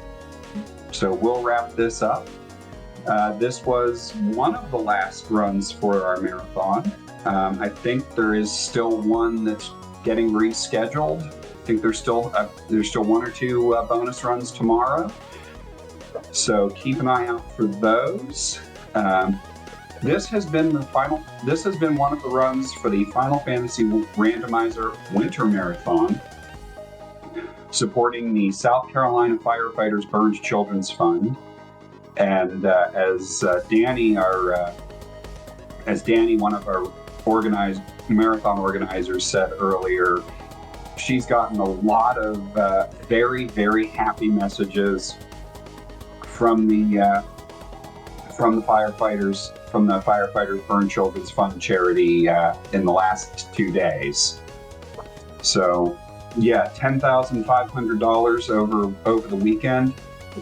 we'll wrap this up. This was one of the last runs for our marathon. I think there is still one that's getting rescheduled. I think there's still one or two bonus runs tomorrow. So keep an eye out for those. This has been one of the runs for the Final Fantasy Randomizer Winter Marathon, supporting the South Carolina Firefighters Burns Children's Fund. And as Danny, one of our marathon organizers, said earlier, she's gotten a lot of very, very happy messages from the firefighters Burn Children's Fund charity in the last 2 days. So yeah, $10,500 over the weekend.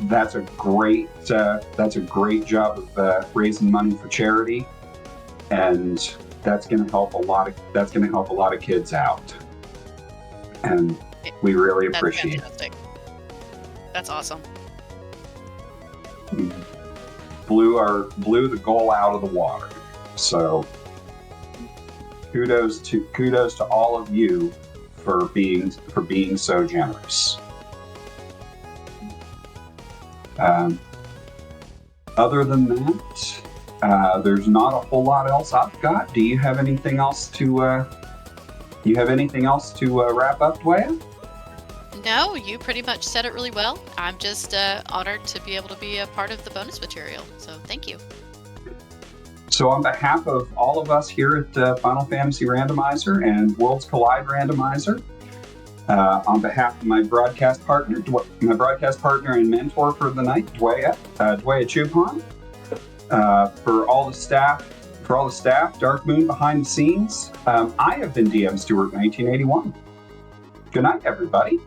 That's a great job of raising money for charity, and that's going to help a lot of kids out, and we really appreciate it. That's awesome. Blew the goal out of the water. So kudos to all of you for being so generous. Other than that, there's not a whole lot else I've got. Do you have anything else to wrap up, Dwayne? No, you pretty much said it really well. I'm just honored to be able to be a part of the bonus material. So thank you. So on behalf of all of us here at Final Fantasy Randomizer and Worlds Collide Randomizer, on behalf of my broadcast partner and mentor for the night, Dwaya Chupon, for all the staff, Dark Moon behind the scenes, I have been DM Stewart 1981. Good night, everybody.